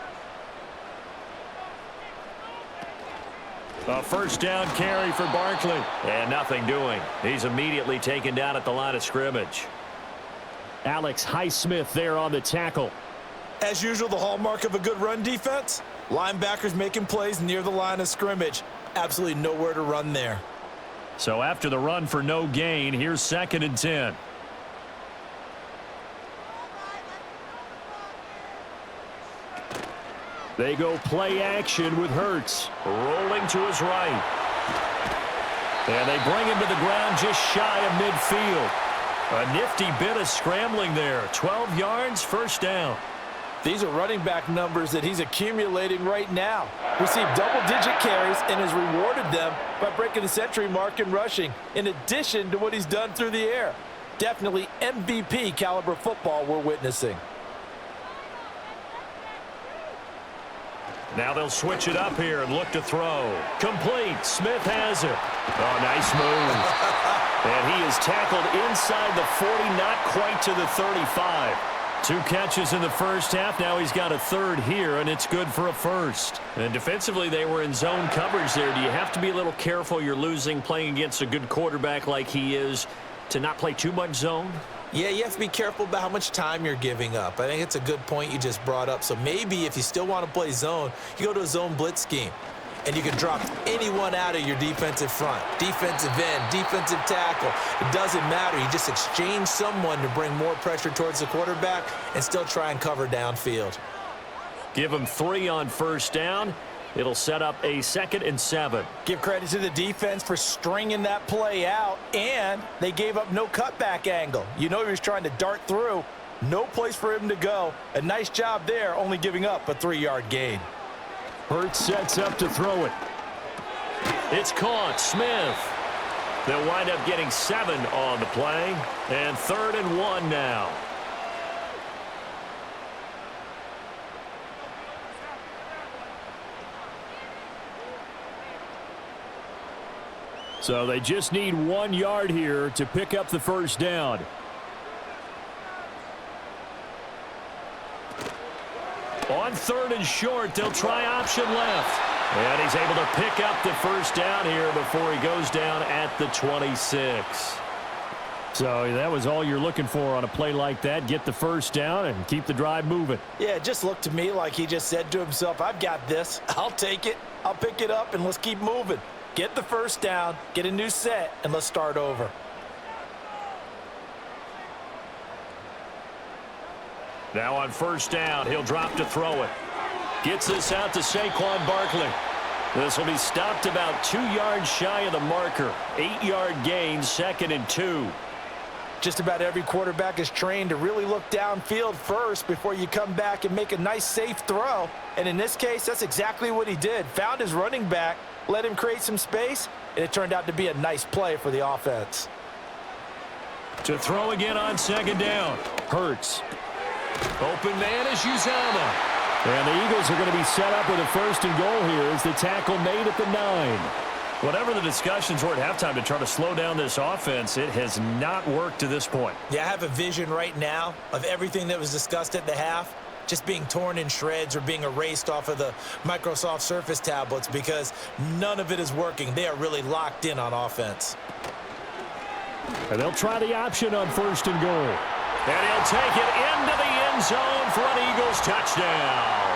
A first down carry for Barkley. And nothing doing. He's immediately taken down at the line of scrimmage. Alex Highsmith there on the tackle. As usual, the hallmark of a good run defense, linebackers making plays near the line of scrimmage. Absolutely nowhere to run there. So after the run for no gain, here's 2nd and 10. They go play action with Hurts. Rolling to his right. And they bring him to the ground just shy of midfield. A nifty bit of scrambling there. 12 yards, first down. These are running back numbers that he's accumulating right now. Received double-digit carries and has rewarded them by breaking the century mark in rushing, in addition to what he's done through the air. Definitely MVP caliber football we're witnessing. Now they'll switch it up here and look to throw. Complete. Smith has it. Oh, nice move. And he is tackled inside the 40, not quite to the 35. 2 catches in the first half. Now he's got a 3rd here, and it's good for a first. And defensively, they were in zone coverage there. Do you have to be a little careful you're losing playing against a good quarterback like he is to not play too much zone? Yeah, you have to be careful about how much time you're giving up. I think it's a good point you just brought up. So maybe if you still want to play zone, you go to a zone blitz scheme. And you can drop anyone out of your defensive front. Defensive end, defensive tackle. It doesn't matter. You just exchange someone to bring more pressure towards the quarterback and still try and cover downfield. Give him 3 on first down. It'll set up a 2nd and 7. Give credit to the defense for stringing that play out, and they gave up no cutback angle. You know he was trying to dart through. No place for him to go. A nice job there, only giving up a 3-yard gain. Hurts sets up to throw it. It's caught. Smith. They'll wind up getting 7 on the play, and 3rd and 1 now. So they just need 1 yard here to pick up the first down. On 3rd and short, they'll try option left. And he's able to pick up the first down here before he goes down at the 26. So that was all you're looking for on a play like that. Get the first down and keep the drive moving. Yeah, it just looked to me like he just said to himself, I've got this. I'll take it. I'll pick it up, and let's keep moving. Get the first down, get a new set, and let's start over. Now on first down, he'll drop to throw it. Gets this out to Saquon Barkley. This will be stopped about 2 yards shy of the marker. 8-yard gain, 2nd and 2. Just about every quarterback is trained to really look downfield first before you come back and make a nice, safe throw. And in this case, that's exactly what he did. Found his running back, let him create some space, and it turned out to be a nice play for the offense. To throw again on 2nd down. Hurts. Open man is Uzama. And the Eagles are going to be set up with a 1st and goal here as the tackle made at the 9. Whatever the discussions were at halftime to try to slow down this offense, it has not worked to this point. Yeah, I have a vision right now of everything that was discussed at the half just being torn in shreds or being erased off of the Microsoft Surface tablets because none of it is working. They are really locked in on offense. And they'll try the option on 1st and goal. And he'll take it into the end zone for an Eagles touchdown.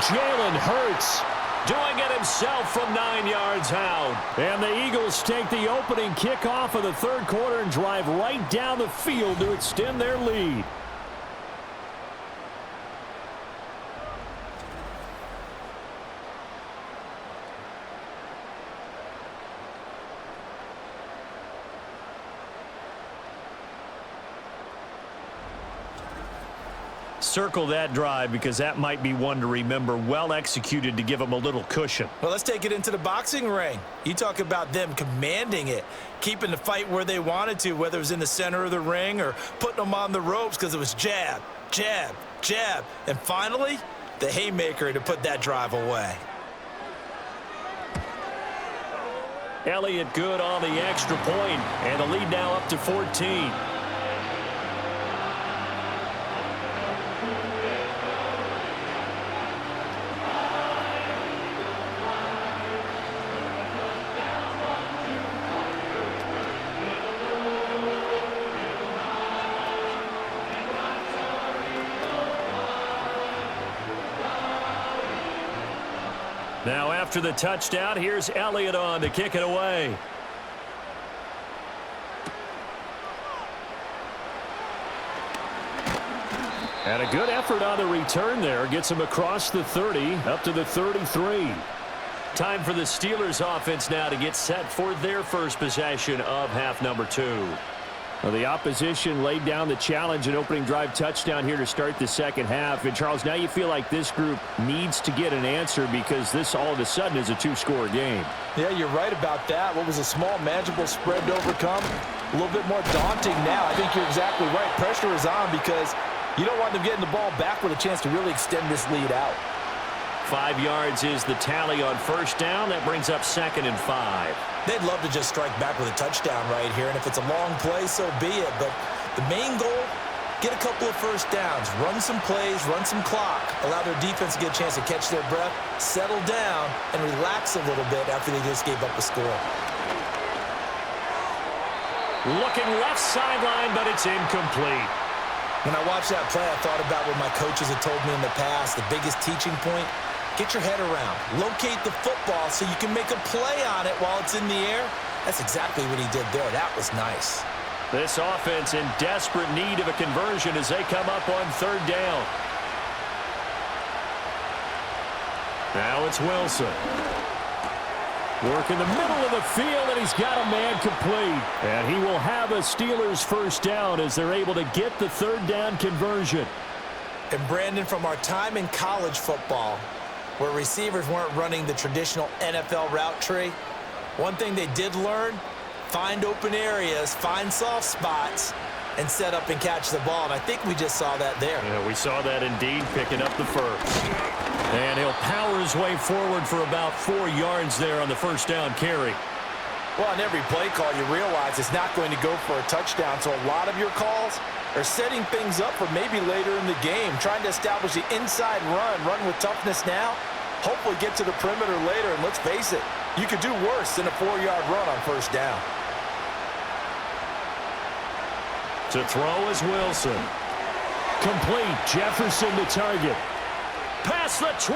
Jalen Hurts doing it himself from 9 yards out. And the Eagles take the opening kickoff of the third quarter and drive right down the field to extend their lead. Circle that drive because that might be one to remember. Well executed to give them a little cushion. Well, let's take it into the boxing ring. You talk about them commanding it, keeping the fight where they wanted to, whether it was in the center of the ring or putting them on the ropes because it was jab, jab, jab. And finally, the haymaker to put that drive away. Elliott good on the extra point, and the lead now up to 14. Now after the touchdown, here's Elliott on to kick it away. And a good effort on the return there. Gets him across the 30, up to the 33. Time for the Steelers offense now to get set for their first possession of half number 2. Well, the opposition laid down the challenge and opening drive touchdown here to start the second half. And, Charles, now you feel like this group needs to get an answer because this all of a sudden is a 2-score game. Yeah, you're right about that. What was a small, manageable spread to overcome, a little bit more daunting now. I think you're exactly right. Pressure is on because you don't want them getting the ball back with a chance to really extend this lead out. 5 yards is the tally on first down. That brings up 2nd and 5. They'd love to just strike back with a touchdown right here, and if it's a long play, so be it. But the main goal, get a couple of first downs, run some plays, run some clock, allow their defense to get a chance to catch their breath, settle down, and relax a little bit after they just gave up a score. Looking left sideline, but it's incomplete. When I watched that play, I thought about what my coaches had told me in the past. The biggest teaching point, get your head around. Locate the football so you can make a play on it while it's in the air. That's exactly what he did there. That was nice. This offense in desperate need of a conversion as they come up on third down. Now it's Wilson. Work in the middle of the field, and he's got a man complete. And he will have a Steelers first down as they're able to get the third down conversion. And Brandon, from our time in college football, where receivers weren't running the traditional NFL route tree, one thing they did learn, find open areas, find soft spots, and set up and catch the ball. And I think we just saw that there. Yeah, we saw that indeed, picking up the first. And he'll power his way forward for about 4 yards there on the first down carry. Well, on every play call, you realize it's not going to go for a touchdown. So a lot of your calls are setting things up for maybe later in the game, trying to establish the inside run with toughness now, hopefully get to the perimeter later. And let's face it, you could do worse than a 4-yard run on first down. To throw is Wilson. Complete. Jefferson to target. Past the 20.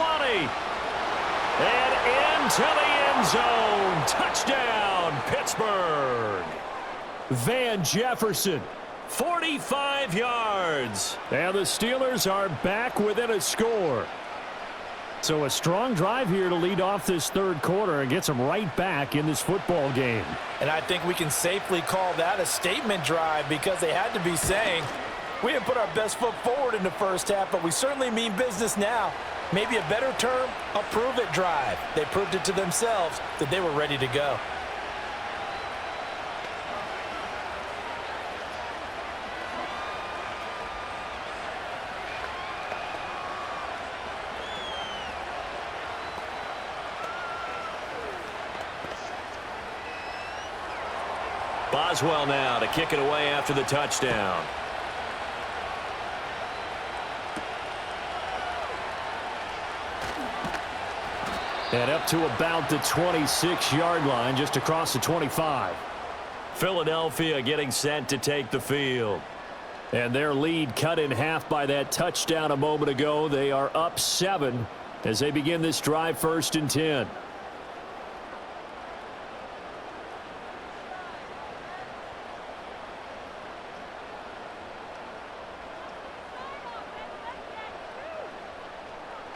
And into the end zone. Touchdown, Pittsburgh. Van Jefferson, 45 yards. And the Steelers are back within a score. So a strong drive here to lead off this third quarter and gets them right back in this football game. And I think we can safely call that a statement drive because they had to be saying, we didn't put our best foot forward in the first half, but we certainly mean business now. Maybe a better term, a prove-it drive. They proved it to themselves that they were ready to go. Boswell now to kick it away after the touchdown. And up to about the 26-yard line, just across the 25. Philadelphia getting set to take the field. And their lead cut in half by that touchdown a moment ago. They are up 7 as they begin this drive, 1st and 10.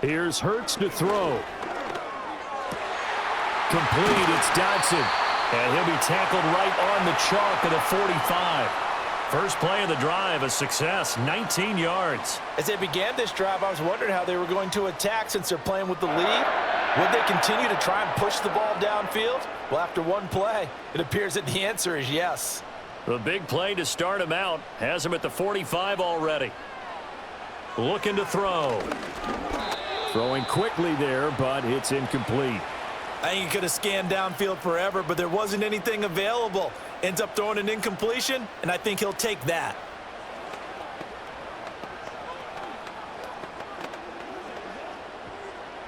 Here's Hurts to throw. Complete, it's Dodson. And he'll be tackled right on the chalk at the 45. First play of the drive, a success, 19 yards. As they began this drive, I was wondering how they were going to attack since they're playing with the lead. Would they continue to try and push the ball downfield? Well, after one play, it appears that the answer is yes. The big play to start him out has him at the 45 already. Looking to throw. Throwing quickly there, but it's incomplete. I think he could have scanned downfield forever, but there wasn't anything available. Ends up throwing an incompletion, and I think he'll take that.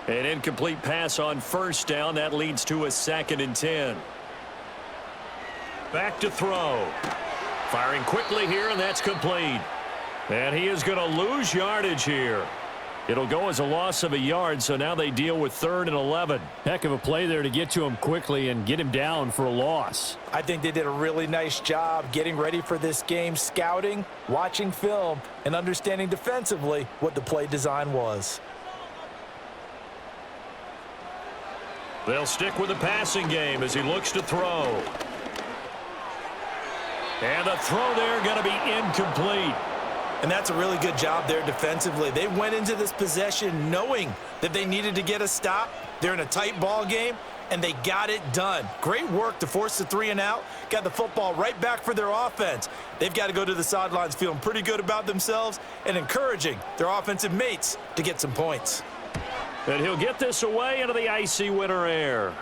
An incomplete pass on first down. That leads to a 2nd and 10. Back to throw. Firing quickly here, and that's complete. And he is going to lose yardage here. It'll go as a loss of a yard, so now they deal with 3rd and 11. Heck of a play there to get to him quickly and get him down for a loss. I think they did a really nice job getting ready for this game, scouting, watching film, and understanding defensively what the play design was. They'll stick with the passing game as he looks to throw. And the throw there going to be incomplete. And that's a really good job there defensively. They went into this possession knowing that they needed to get a stop. They're in a tight ball game, and they got it done. Great work to force the 3 and out. Got the football right back for their offense. They've got to go to the sidelines feeling pretty good about themselves and encouraging their offensive mates to get some points. And he'll get this away into the icy winter air.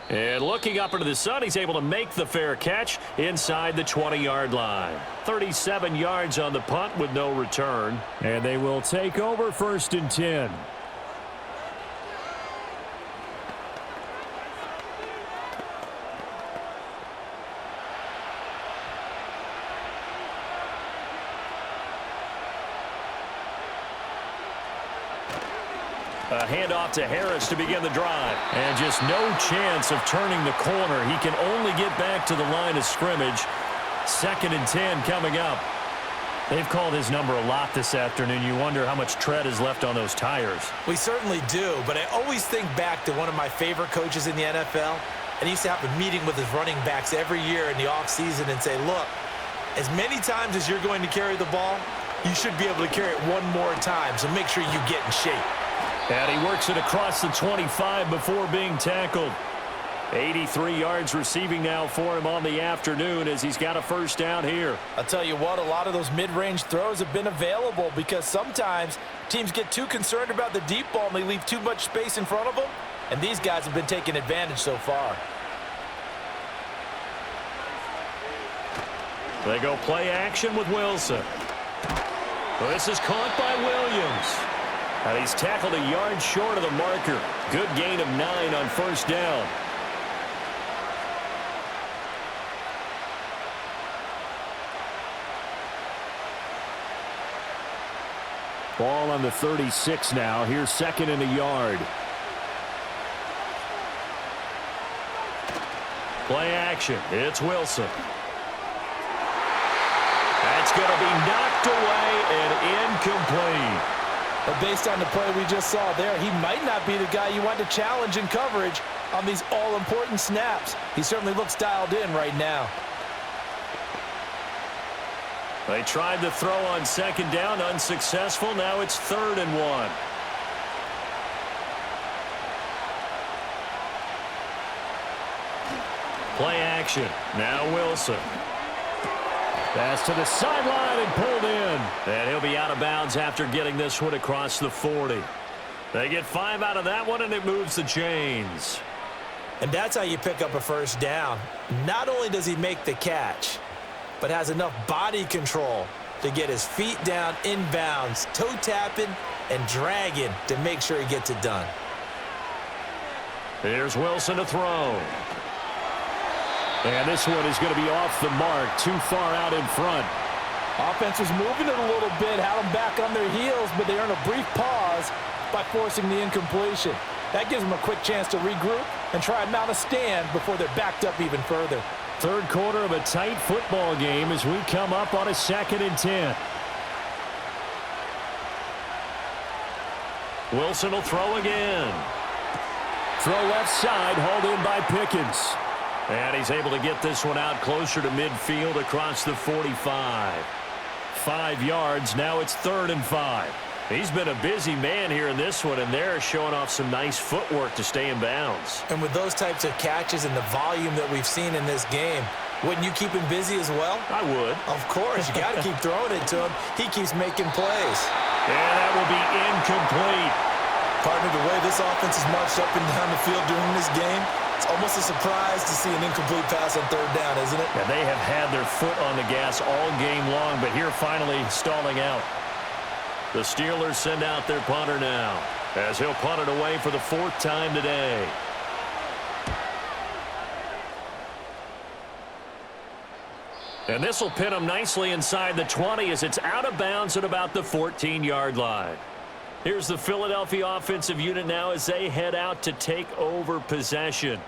And looking up into the sun, he's able to make the fair catch inside the 20-yard line. 37 yards on the punt with no return. And they will take over 1st and 10. A handoff to Harris to begin the drive. And just no chance of turning the corner. He can only get back to the line of scrimmage. 2nd and 10 coming up. They've called his number a lot this afternoon. You wonder how much tread is left on those tires. We certainly do, but I always think back to one of my favorite coaches in the NFL. And he used to have a meeting with his running backs every year in the offseason and say, look, as many times as you're going to carry the ball, you should be able to carry it one more time, so make sure you get in shape. And he works it across the 25 before being tackled. 83 yards receiving now for him on the afternoon as he's got a first down here. I'll tell you what, a lot of those mid-range throws have been available because sometimes teams get too concerned about the deep ball and they leave too much space in front of them, and these guys have been taking advantage so far. They go play action with Wilson. Well, this is caught by Williams. And he's tackled a yard short of the marker. Good gain of 9 on first down. Ball on the 36 now. Here's 2nd and a yard. Play action. It's Wilson. That's going to be knocked away and incomplete. But based on the play we just saw there, he might not be the guy you want to challenge in coverage on these all-important snaps. He certainly looks dialed in right now. They tried to throw on 2nd down, unsuccessful. Now it's 3rd and 1. Play action. Now Wilson. Pass to the sideline and pulled in. And he'll be out of bounds after getting this one across the 40. They get 5 out of that one, and it moves the chains. And that's how you pick up a first down. Not only does he make the catch, but has enough body control to get his feet down inbounds, toe tapping and dragging to make sure he gets it done. Here's Wilson to throw. And this one is going to be off the mark, too far out in front. Offense was moving it a little bit, had them back on their heels, but they earned a brief pause by forcing the incompletion. That gives them a quick chance to regroup and try and mount a stand before they're backed up even further. Third quarter of a tight football game as we come up on a 2nd and 10. Wilson will throw again. Throw left side, hauled in by Pickens. And he's able to get this one out closer to midfield across the 45. 5 yards, now it's 3rd and 5. He's been a busy man here in this one, and they're showing off some nice footwork to stay in bounds. And with those types of catches and the volume that we've seen in this game, wouldn't you keep him busy as well? I would. Of course, you got to keep throwing it to him. He keeps making plays. And that will be incomplete. Partner, the way this offense has marched up and down the field during this game, it's almost a surprise to see an incomplete pass on 3rd down, isn't it? Yeah, they have had their foot on the gas all game long, but here finally stalling out. The Steelers send out their punter now, as he'll punt it away for the 4th time today. And this will pin him nicely inside the 20 as it's out of bounds at about the 14-yard line. Here's the Philadelphia offensive unit now as they head out to take over possession.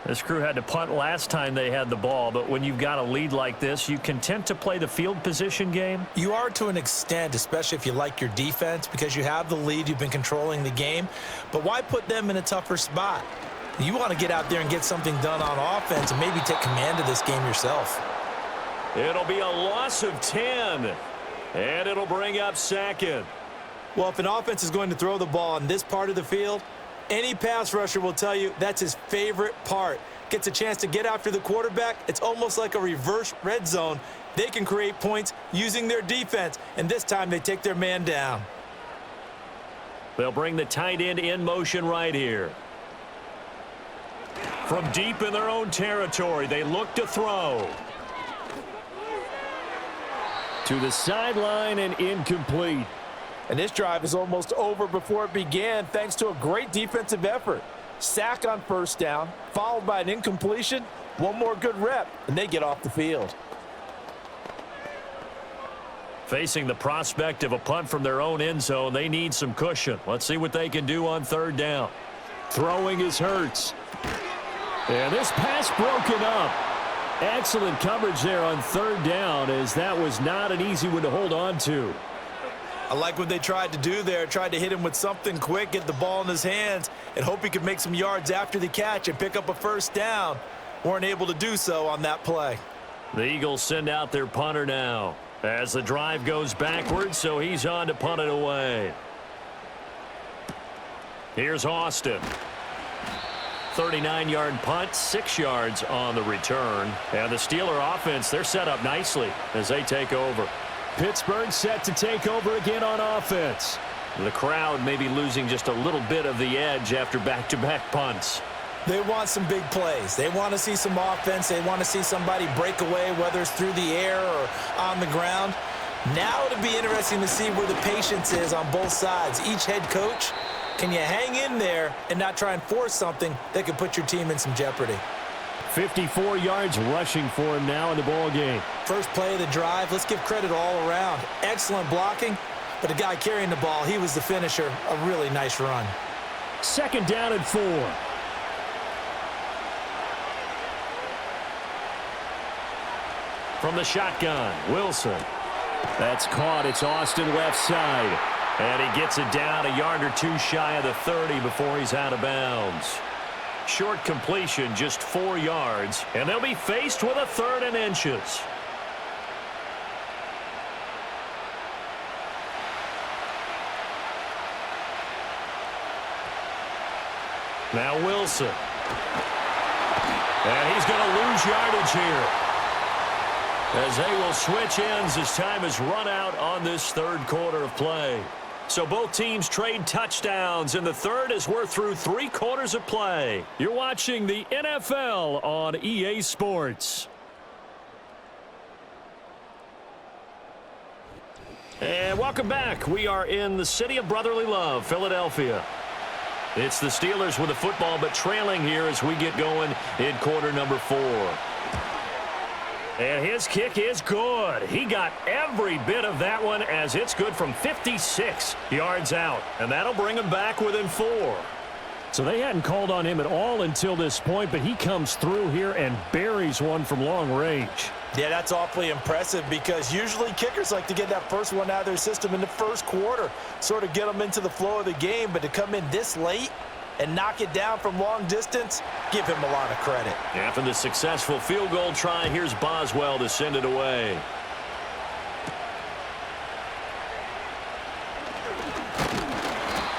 This crew had to punt last time they had the ball, but when you've got a lead like this, you can tend to play the field position game. You are to an extent, especially if you like your defense, because you have the lead, you've been controlling the game. But why put them in a tougher spot? You want to get out there and get something done on offense and maybe take command of this game yourself. It'll be a loss of 10, and it'll bring up 2nd. Well, if an offense is going to throw the ball on this part of the field, any pass rusher will tell you that's his favorite part. Gets a chance to get after the quarterback. It's almost like a reverse red zone. They can create points using their defense, and this time they take their man down. They'll bring the tight end in motion right here. From deep in their own territory, they look to throw. To the sideline and incomplete. And this drive is almost over before it began thanks to a great defensive effort. Sack on 1st down, followed by an incompletion. One more good rep, and they get off the field. Facing the prospect of a punt from their own end zone, they need some cushion. Let's see what they can do on 3rd down. Throwing is Hurts. And this pass broken up. Excellent coverage there on 3rd down, as that was not an easy one to hold on to. I like what they tried to do there. Tried to hit him with something quick, get the ball in his hands, and hope he could make some yards after the catch and pick up a 1st down. Weren't able to do so on that play. The Eagles send out their punter now as the drive goes backwards, so he's on to punt it away. Here's Austin. 39-yard punt, 6 yards on the return. And the Steeler offense, they're set up nicely as they take over. Pittsburgh set to take over again on offense. The crowd may be losing just a little bit of the edge after back-to-back punts. They want some big plays. They want to see some offense. They want to see somebody break away, whether it's through the air or on the ground. Now it'll be interesting to see where the patience is on both sides. Each head coach, can you hang in there and not try and force something that could put your team in some jeopardy? 54 yards rushing for him now in the ball game. First play of the drive, let's give credit all around. Excellent blocking, but the guy carrying the ball, he was the finisher. A really nice run. 2nd down and 4. From the shotgun, Wilson. That's caught. It's Austin left side. And he gets it down a yard or two shy of the 30 before he's out of bounds. Short completion, just 4 yards, and they'll be faced with a 3rd and inches. Now Wilson. And he's going to lose yardage here, as they will switch ends as time has run out on this 3rd quarter of play. So both teams trade touchdowns in the 3rd as we're through 3 quarters of play. You're watching the NFL on EA Sports. And welcome back. We are in the city of brotherly love, Philadelphia. It's the Steelers with the football, but trailing here as we get going in quarter number 4. And his kick is good. He got every bit of that one as it's good from 56 yards out. And that'll bring him back within 4. So they hadn't called on him at all until this point, but he comes through here and buries one from long range. Yeah, that's awfully impressive because usually kickers like to get that first one out of their system in the first quarter, sort of get them into the flow of the game, but to come in this late and knock it down from long distance, give him a lot of credit. After the successful field goal try, here's Boswell to send it away.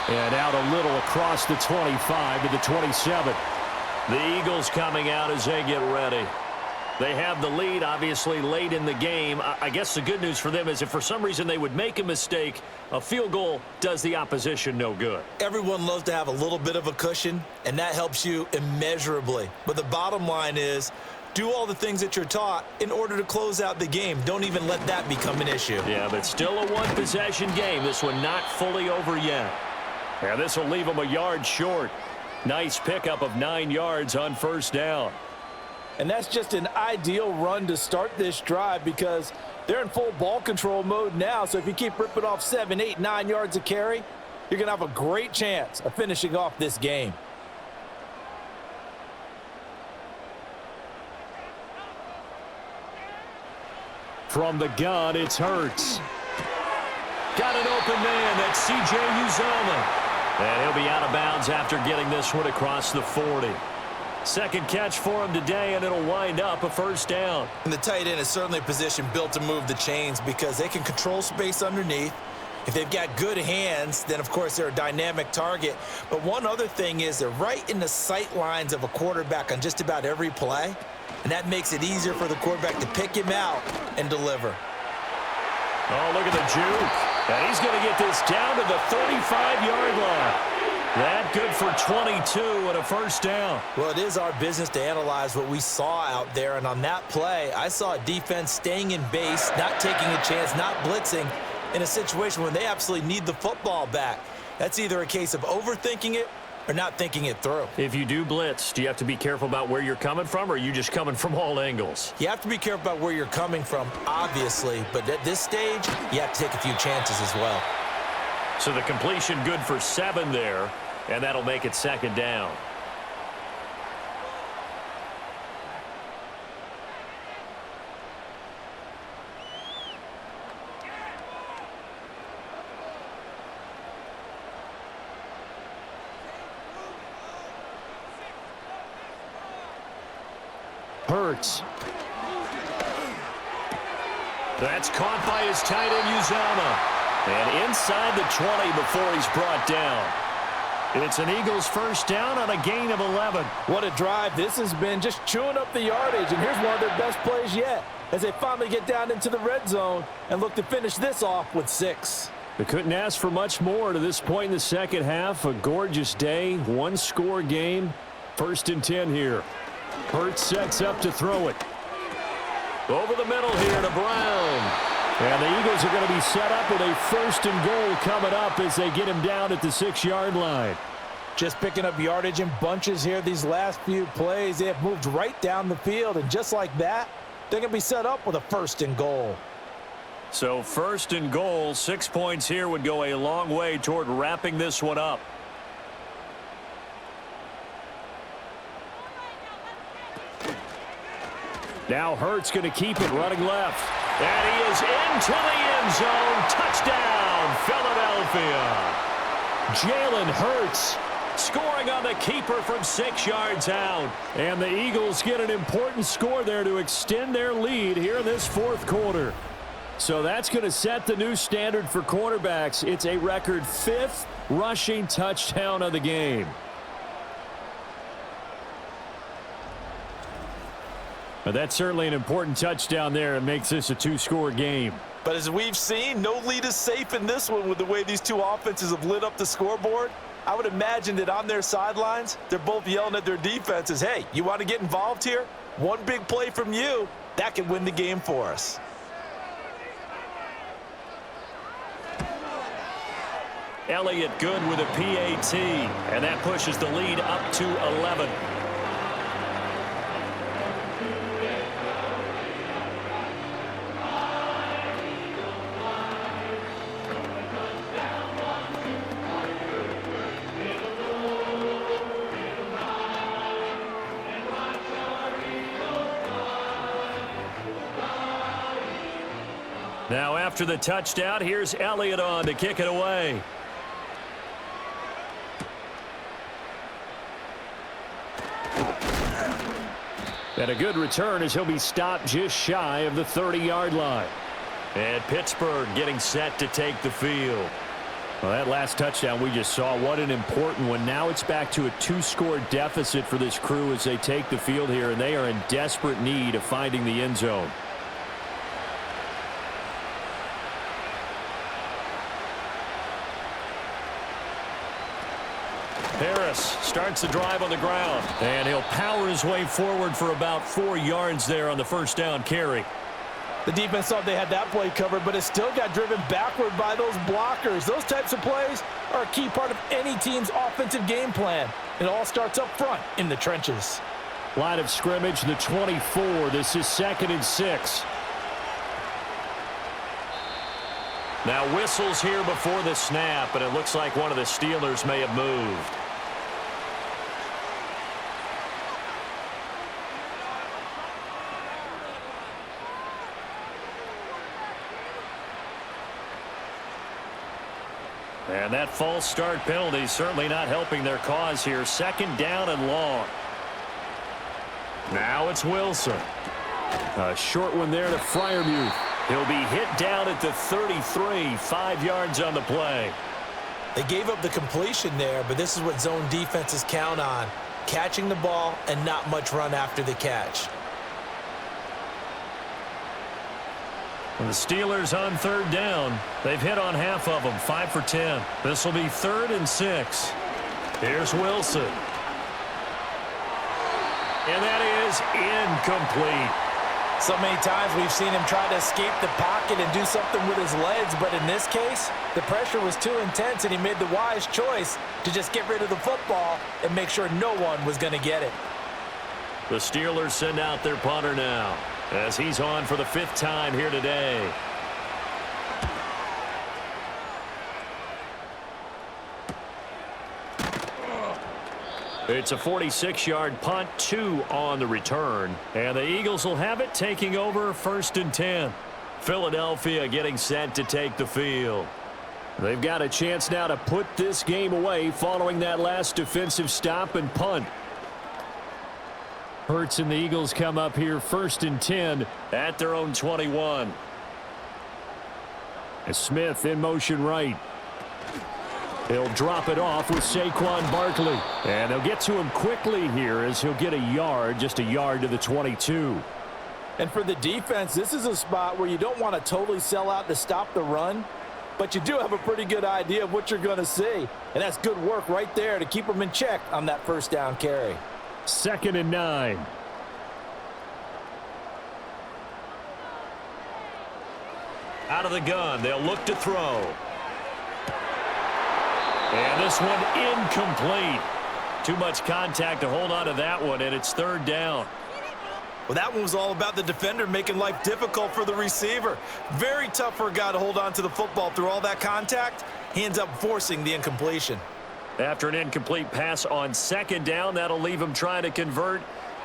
And out a little across the 25 to the 27. The Eagles coming out as they get ready. They have the lead, obviously, late in the game. I guess the good news for them is if for some reason they would make a mistake, a field goal does the opposition no good. Everyone loves to have a little bit of a cushion, and that helps you immeasurably. But the bottom line is, do all the things that you're taught in order to close out the game. Don't even let that become an issue. Yeah, but still a one-possession game. This one not fully over yet. And this will leave them a yard short. Nice pickup of 9 yards on first down. And that's just an ideal run to start this drive because they're in full ball control mode now. So if you keep ripping off 7, 8, 9 yards of carry, you're going to have a great chance of finishing off this game. From the gun, it's Hurts. Got an open man. That's C.J. Uzomah. And he'll be out of bounds after getting this one across the 40. Second catch for him today, and it'll wind up a first down. And the tight end is certainly a position built to move the chains because they can control space underneath. If they've got good hands, then, of course, they're a dynamic target. But one other thing is they're right in the sight lines of a quarterback on just about every play, and that makes it easier for the quarterback to pick him out and deliver. Oh, look at the juke. And he's going to get this down to the 35-yard line. That good for 22 and a first down. Well, it is our business to analyze what we saw out there, and on that play, I saw a defense staying in base, not taking a chance, not blitzing, in a situation when they absolutely need the football back. That's either a case of overthinking it or not thinking it through. If you do blitz, do you have to be careful about where you're coming from, or are you just coming from all angles? You have to be careful about where you're coming from, obviously, but at this stage, you have to take a few chances as well. So the completion good for 7 there, and that'll make it second down. Hurts. That's caught by his tight end, Uzomah. And inside the 20 before he's brought down. It's an Eagles first down on a gain of 11. What a drive this has been, just chewing up the yardage. And here's one of their best plays yet as they finally get down into the red zone and look to finish this off with 6. They couldn't ask for much more to this point in the second half. A gorgeous day, one-score game. First and 10 here. Hurts sets up to throw it. Over the middle here to Brown. And the Eagles are going to be set up with a first and goal coming up as they get him down at the 6-yard line. Just picking up yardage in bunches here these last few plays. They have moved right down the field, and just like that, they're going to be set up with a first and goal. So first and goal, 6 points here would go a long way toward wrapping this one up. Now Hurts going to keep it running left. And he is into the end zone. Touchdown, Philadelphia. Jalen Hurts scoring on the keeper from 6 yards out. And the Eagles get an important score there to extend their lead here in this fourth quarter. So that's going to set the new standard for quarterbacks. It's a record 5th rushing touchdown of the game. But that's certainly an important touchdown there. It makes this a 2-score game. But as we've seen, no lead is safe in this one with the way these two offenses have lit up the scoreboard. I would imagine that on their sidelines, they're both yelling at their defenses, hey, you want to get involved here? One big play from you, that can win the game for us. Elliott good with a PAT, and that pushes the lead up to 11. Now after the touchdown, here's Elliott on to kick it away. And a good return as he'll be stopped just shy of the 30-yard line. And Pittsburgh getting set to take the field. Well, that last touchdown we just saw, what an important one. Now it's back to a 2-score deficit for this crew as they take the field here, and they are in desperate need of finding the end zone. Harris starts the drive on the ground, and he'll power his way forward for about 4 yards there on the first down carry. The defense thought they had that play covered, but it still got driven backward by those blockers. Those types of plays are a key part of any team's offensive game plan. It all starts up front in the trenches. Line of scrimmage, the 24. This is 2nd and 6. Now whistles here before the snap, and it looks like one of the Steelers may have moved. And that false start penalty certainly not helping their cause here. 2nd down and long. Now it's Wilson. A short one there to Freiermuth. He'll be hit down at the 33, 5 yards on the play. They gave up the completion there, but this is what zone defenses count on. Catching the ball and not much run after the catch. And the Steelers on 3rd down. They've hit on half of them, 5 for 10. This will be 3rd and 6. Here's Wilson. And that is incomplete. So many times we've seen him try to escape the pocket and do something with his legs, but in this case, the pressure was too intense and he made the wise choice to just get rid of the football and make sure no one was going to get it. The Steelers send out their punter now as he's on for the 5th time here today. It's a 46-yard punt, 2 on the return. And the Eagles will have it, taking over 1st and 10. Philadelphia getting set to take the field. They've got a chance now to put this game away following that last defensive stop and punt. Hurts and the Eagles come up here 1st and 10 at their own 21. As Smith in motion right. He'll drop it off with Saquon Barkley. And they'll get to him quickly here as he'll get a yard, just a yard to the 22. And for the defense, this is a spot where you don't want to totally sell out to stop the run, but you do have a pretty good idea of what you're going to see. And that's good work right there to keep them in check on that 1st down carry. 2nd and 9. Out of the gun, they'll look to throw. And this one incomplete. Too much contact to hold on to that one, and it's 3rd down. Well, that one was all about the defender making life difficult for the receiver. Very tough for a guy to hold on to the football through all that contact. He ends up forcing the incompletion. After an incomplete pass on 2nd down, that'll leave him trying to convert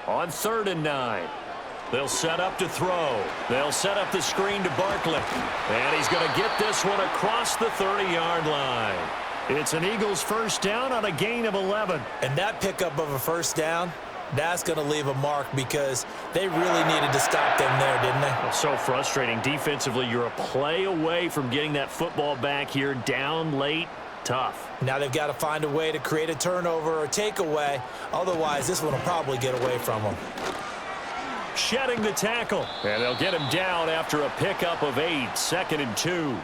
on 3rd and 9. They'll set up to throw. They'll set up the screen to Barkley. And he's going to get this one across the 30-yard line. It's an Eagles 1st down on a gain of 11. And that pickup of a 1st down, that's going to leave a mark because they really needed to stop them there, didn't they? So frustrating. Defensively, you're a play away from getting that football back here, down late. Tough. Now they've got to find a way to create a turnover or takeaway. Otherwise, this one will probably get away from them. Shedding the tackle. And they'll get him down after a pickup of 8. 2nd and 2.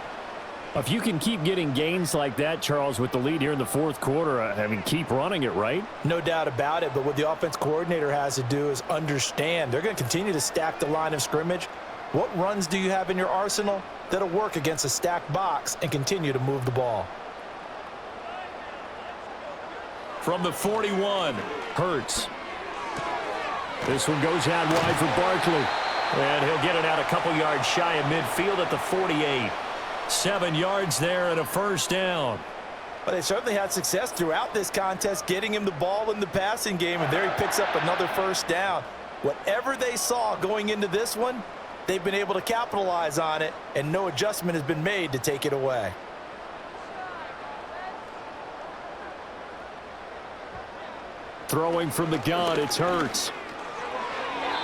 If you can keep getting gains like that, Charles, with the lead here in the 4th quarter, I mean, keep running it, right? No doubt about it, but what the offense coordinator has to do is understand. They're going to continue to stack the line of scrimmage. What runs do you have in your arsenal that'll work against a stacked box and continue to move the ball? From the 41, Hurts. This one goes out wide for Barkley. And he'll get it out a couple yards shy of midfield at the 48. 7 yards there and a first down. But they certainly had success throughout this contest getting him the ball in the passing game, and there he picks up another first down. Whatever they saw going into this one, they've been able to capitalize on it, and no adjustment has been made to take it away. Throwing from the gun, it's Hurts.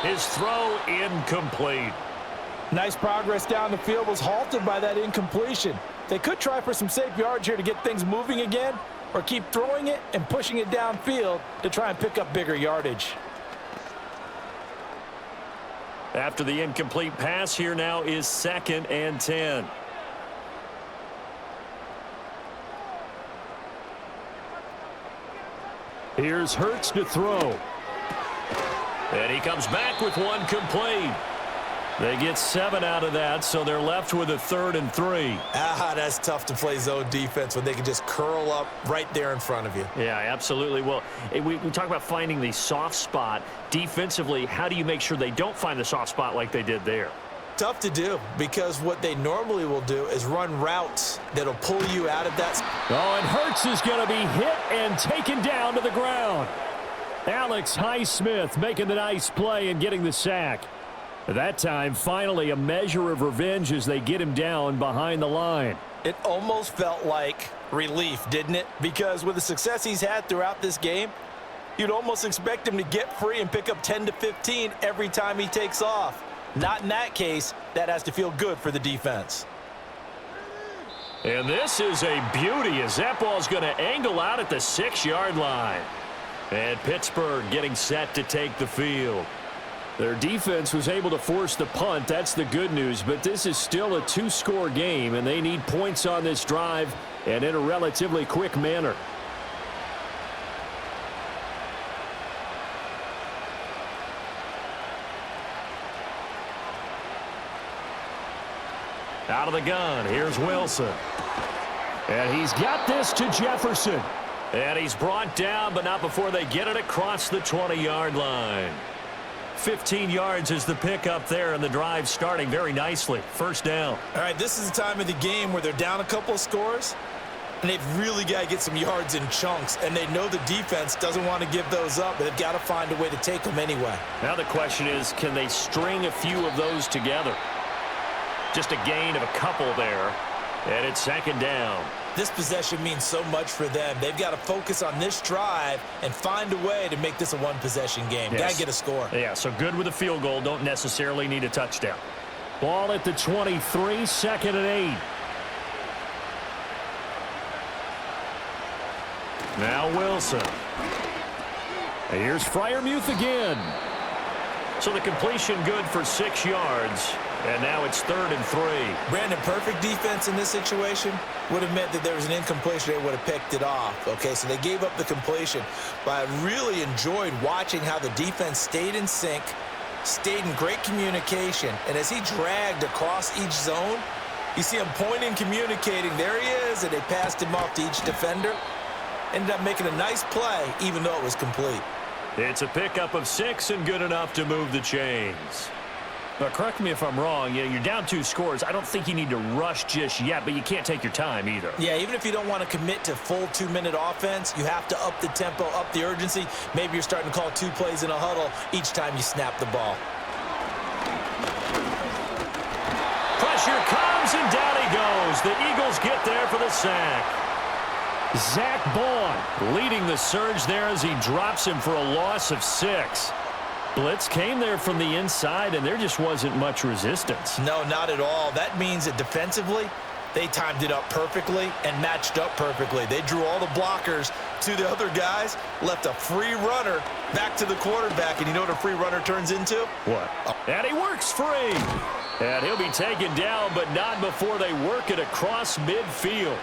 His throw incomplete. Nice progress down the field was halted by that incompletion. They could try for some safe yards here to get things moving again, or keep throwing it and pushing it downfield to try and pick up bigger yardage. After the incomplete pass, here now is 2nd and 10. Here's Hurts to throw. And he comes back with one complete. They get 7 out of that, so they're left with a 3rd and 3. That's tough to play zone defense when they can just curl up right there in front of you. Yeah, absolutely. Well, we talk about finding the soft spot. Defensively, how do you make sure they don't find the soft spot like they did there? Tough to do, because what they normally will do is run routes that'll pull you out of that. Oh, and Hurts is going to be hit and taken down to the ground. Alex Highsmith making the nice play and getting the sack. That time, finally, a measure of revenge as they get him down behind the line. It almost felt like relief, didn't it? Because with the success he's had throughout this game, you'd almost expect him to get free and pick up 10 to 15 every time he takes off. Not in that case. That has to feel good for the defense. And this is a beauty as that ball's going to angle out at the 6-yard line. And Pittsburgh getting set to take the field. Their defense was able to force the punt. That's the good news. But this is still a 2-score game, and they need points on this drive and in a relatively quick manner. Out of the gun, here's Wilson. And he's got this to Jefferson. And he's brought down, but not before they get it across the 20-yard line. 15 yards is the pickup there, and the drive starting very nicely. First down. All right, this is the time of the game where they're down a couple of scores, and they've really got to get some yards in chunks, and they know the defense doesn't want to give those up, but they've got to find a way to take them anyway. Now the question is, can they string a few of those together? Just a gain of a couple there, and it's 2nd down. This possession means so much for them. They've got to focus on this drive and find a way to make this a one-possession game. Yes. Got to get a score. Yeah, so good with a field goal. Don't necessarily need a touchdown. Ball at the 23, 2nd and 8. Now Wilson. And here's Freiermuth again. So the completion good for 6 yards. And now it's 3rd and 3. Brandon, perfect defense in this situation would have meant that there was an incompletion. They would have picked it off. Okay, so they gave up the completion. But I really enjoyed watching how the defense stayed in sync, stayed in great communication. And as he dragged across each zone, you see him pointing, communicating. There he is, and they passed him off to each defender. Ended up making a nice play, even though it was complete. It's a pickup of 6 and good enough to move the chains. Now, correct me if I'm wrong. You're down 2 scores. I don't think you need to rush just yet, but you can't take your time either. Yeah, even if you don't want to commit to full 2-minute offense, you have to up the tempo, up the urgency. Maybe you're starting to call 2 plays in a huddle each time you snap the ball. Pressure comes, and down he goes. The Eagles get there for the sack. Zach Baun leading the surge there as he drops him for a loss of 6. Blitz came there from the inside, and there just wasn't much resistance. No, not at all. That means that defensively, they timed it up perfectly and matched up perfectly. They drew all the blockers to the other guys, left a free runner back to the quarterback, and you know what a free runner turns into? What? And he works free. And he'll be taken down, but not before they work it across midfield.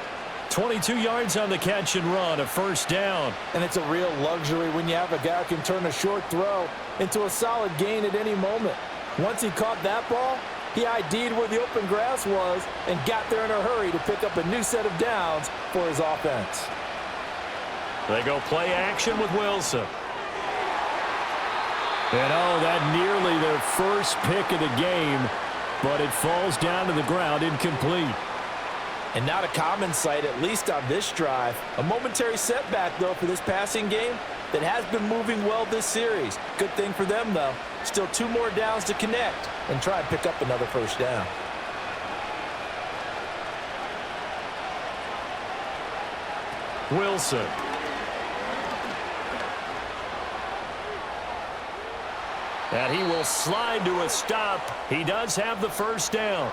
22 yards on the catch and run, a first down. And it's a real luxury when you have a guy who can turn a short throw into a solid gain at any moment. Once he caught that ball, he ID'd where the open grass was and got there in a hurry to pick up a new set of downs for his offense. They go play action with Wilson. And oh, that nearly their first pick of the game, but it falls down to the ground incomplete. And not a common sight, at least on this drive. A momentary setback, though, for this passing game that has been moving well this series. Good thing for them, though. Still 2 more downs to connect and try and pick up another first down. Wilson. And he will slide to a stop. He does have the first down.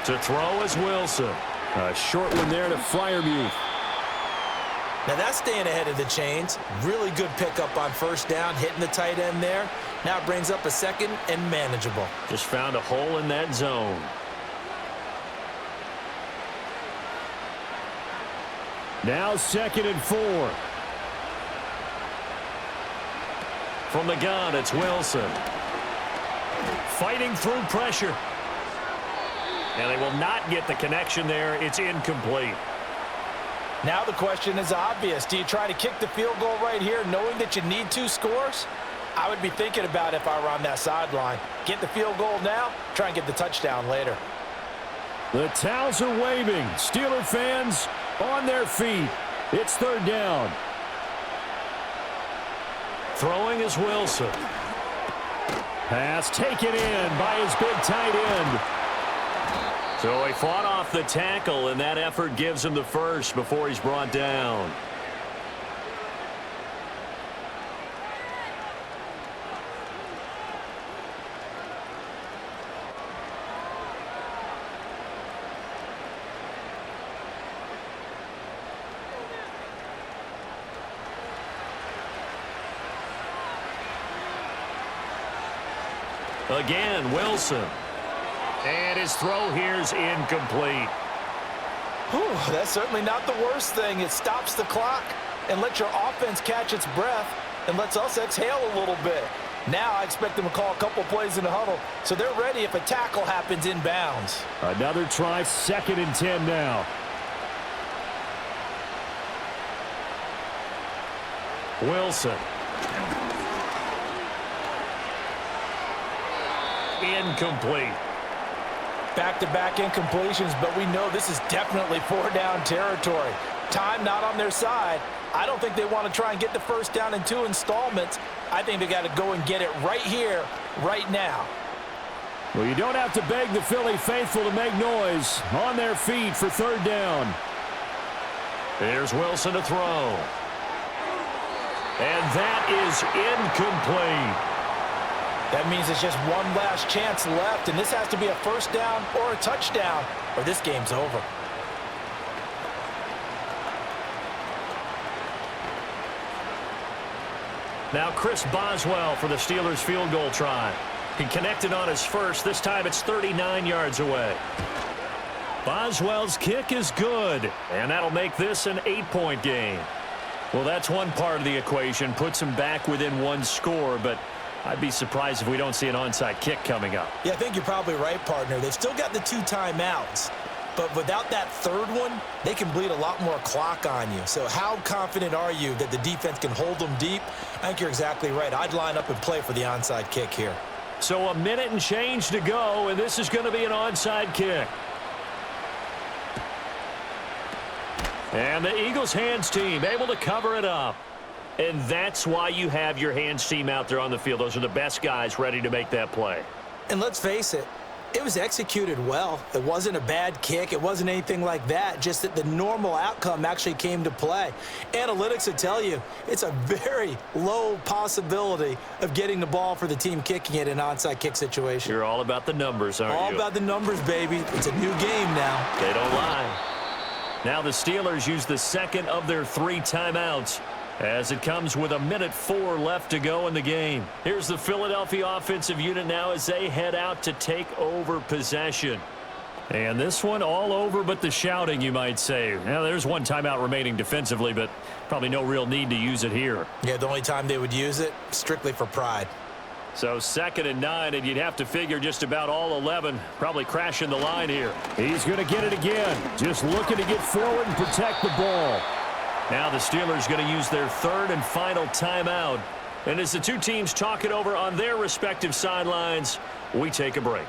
To throw is Wilson. A short one there to Freiermuth. Now that's staying ahead of the chains. Really good pickup on first down, hitting the tight end there. Now it brings up a second and manageable. Just found a hole in that zone. Now 2nd and 4. From the gun, it's Wilson. Fighting through pressure. And they will not get the connection there. It's incomplete. Now the question is obvious. Do you try to kick the field goal right here knowing that you need 2 scores? I would be thinking about if I were on that sideline. Get the field goal now, try and get the touchdown later. The towels are waving. Steeler fans on their feet. It's 3rd down. Throwing is Wilson. Pass taken in by his big tight end. So he fought off the tackle, and that effort gives him the first before he's brought down. Again, Wilson. And his throw here's incomplete. Whew, that's certainly not the worst thing. It stops the clock and lets your offense catch its breath and lets us exhale a little bit. Now I expect them to call a couple plays in the huddle so they're ready if a tackle happens inbounds. Another try, 2nd and 10 now. Wilson. Incomplete. Back-to-back incompletions, but we know this is definitely 4-down territory. Time not on their side. I don't think they want to try and get the first down in 2 installments. I think they got to go and get it right here, right now. Well, you don't have to beg the Philly faithful to make noise. On their feet for 3rd down. Here's Wilson to throw. And that is incomplete. That means it's just one last chance left, and this has to be a first down or a touchdown, or this game's over. Now Chris Boswell for the Steelers field goal try. He connected on his first. This time it's 39 yards away. Boswell's kick is good, and that'll make this an 8-point game. Well, that's one part of the equation. Puts him back within 1 score, but I'd be surprised if we don't see an onside kick coming up. Yeah, I think you're probably right, partner. They've still got the 2 timeouts. But without that 3rd one, they can bleed a lot more clock on you. So how confident are you that the defense can hold them deep? I think you're exactly right. I'd line up and play for the onside kick here. So a minute and change to go, and this is going to be an onside kick. And the Eagles hands team able to cover it up. And that's why you have your hands team out there on the field. Those are the best guys ready to make that play. And let's face it, it was executed well. It wasn't a bad kick. It wasn't anything like that. Just that the normal outcome actually came to play. Analytics would tell you it's a very low possibility of getting the ball for the team kicking it in an onside kick situation. You're all about the numbers, aren't you? All about the numbers, baby. It's a new game now. They don't lie. Now the Steelers use the second of their 3 timeouts as it comes with 1:04 left to go in the game. Here's the Philadelphia offensive unit now as they head out to take over possession. And this one all over but the shouting, you might say. Now, there's 1 timeout remaining defensively, but probably no real need to use it here. Yeah, the only time they would use it, strictly for pride. So 2nd and 9, and you'd have to figure just about all 11 probably crashing the line here. He's going to get it again. Just looking to get forward and protect the ball. Now the Steelers going to use their 3rd and final timeout. And as the 2 teams talk it over on their respective sidelines, we take a break.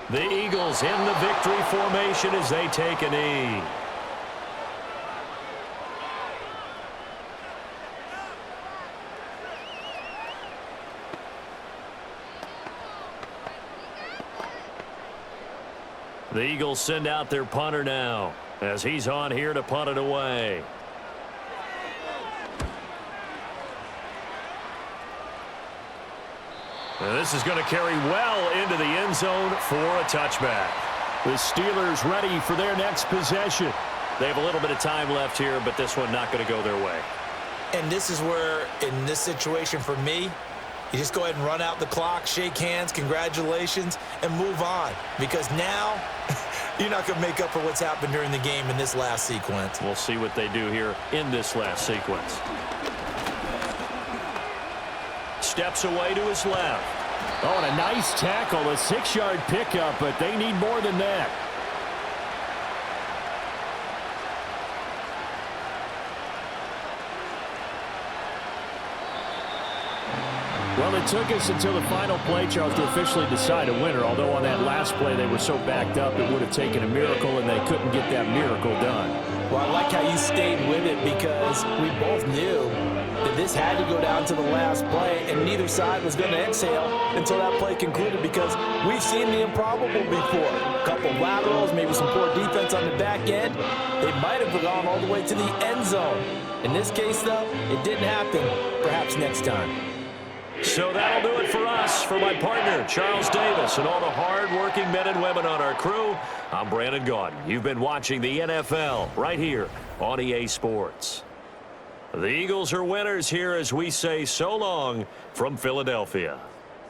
The Eagles in the victory formation as they take a knee. The Eagles send out their punter now as he's on here to punt it away. And this is going to carry well into the end zone for a touchback. The Steelers ready for their next possession. They have a little bit of time left here, but this one not going to go their way. And this is where, in this situation for me, you just go ahead and run out the clock, shake hands, congratulations, and move on. Because now, you're not going to make up for what's happened during the game in this last sequence. We'll see what they do here in this last sequence. Steps away to his left. Oh, and a nice tackle, a 6-yard pickup, but they need more than that. Well, it took us until the final play, Charles, to officially decide a winner, although on that last play they were so backed up it would have taken a miracle, and they couldn't get that miracle done. Well, I like how you stayed with it because we both knew that this had to go down to the last play, and neither side was going to exhale until that play concluded because we've seen the improbable before. A couple laterals, maybe some poor defense on the back end. They might have gone all the way to the end zone. In this case, though, it didn't happen. Perhaps next time. So that'll do it for us. For my partner, Charles Davis, and all the hard-working men and women on our crew, I'm Brandon Gaudin. You've been watching the NFL right here on EA Sports. The Eagles are winners here as we say so long from Philadelphia.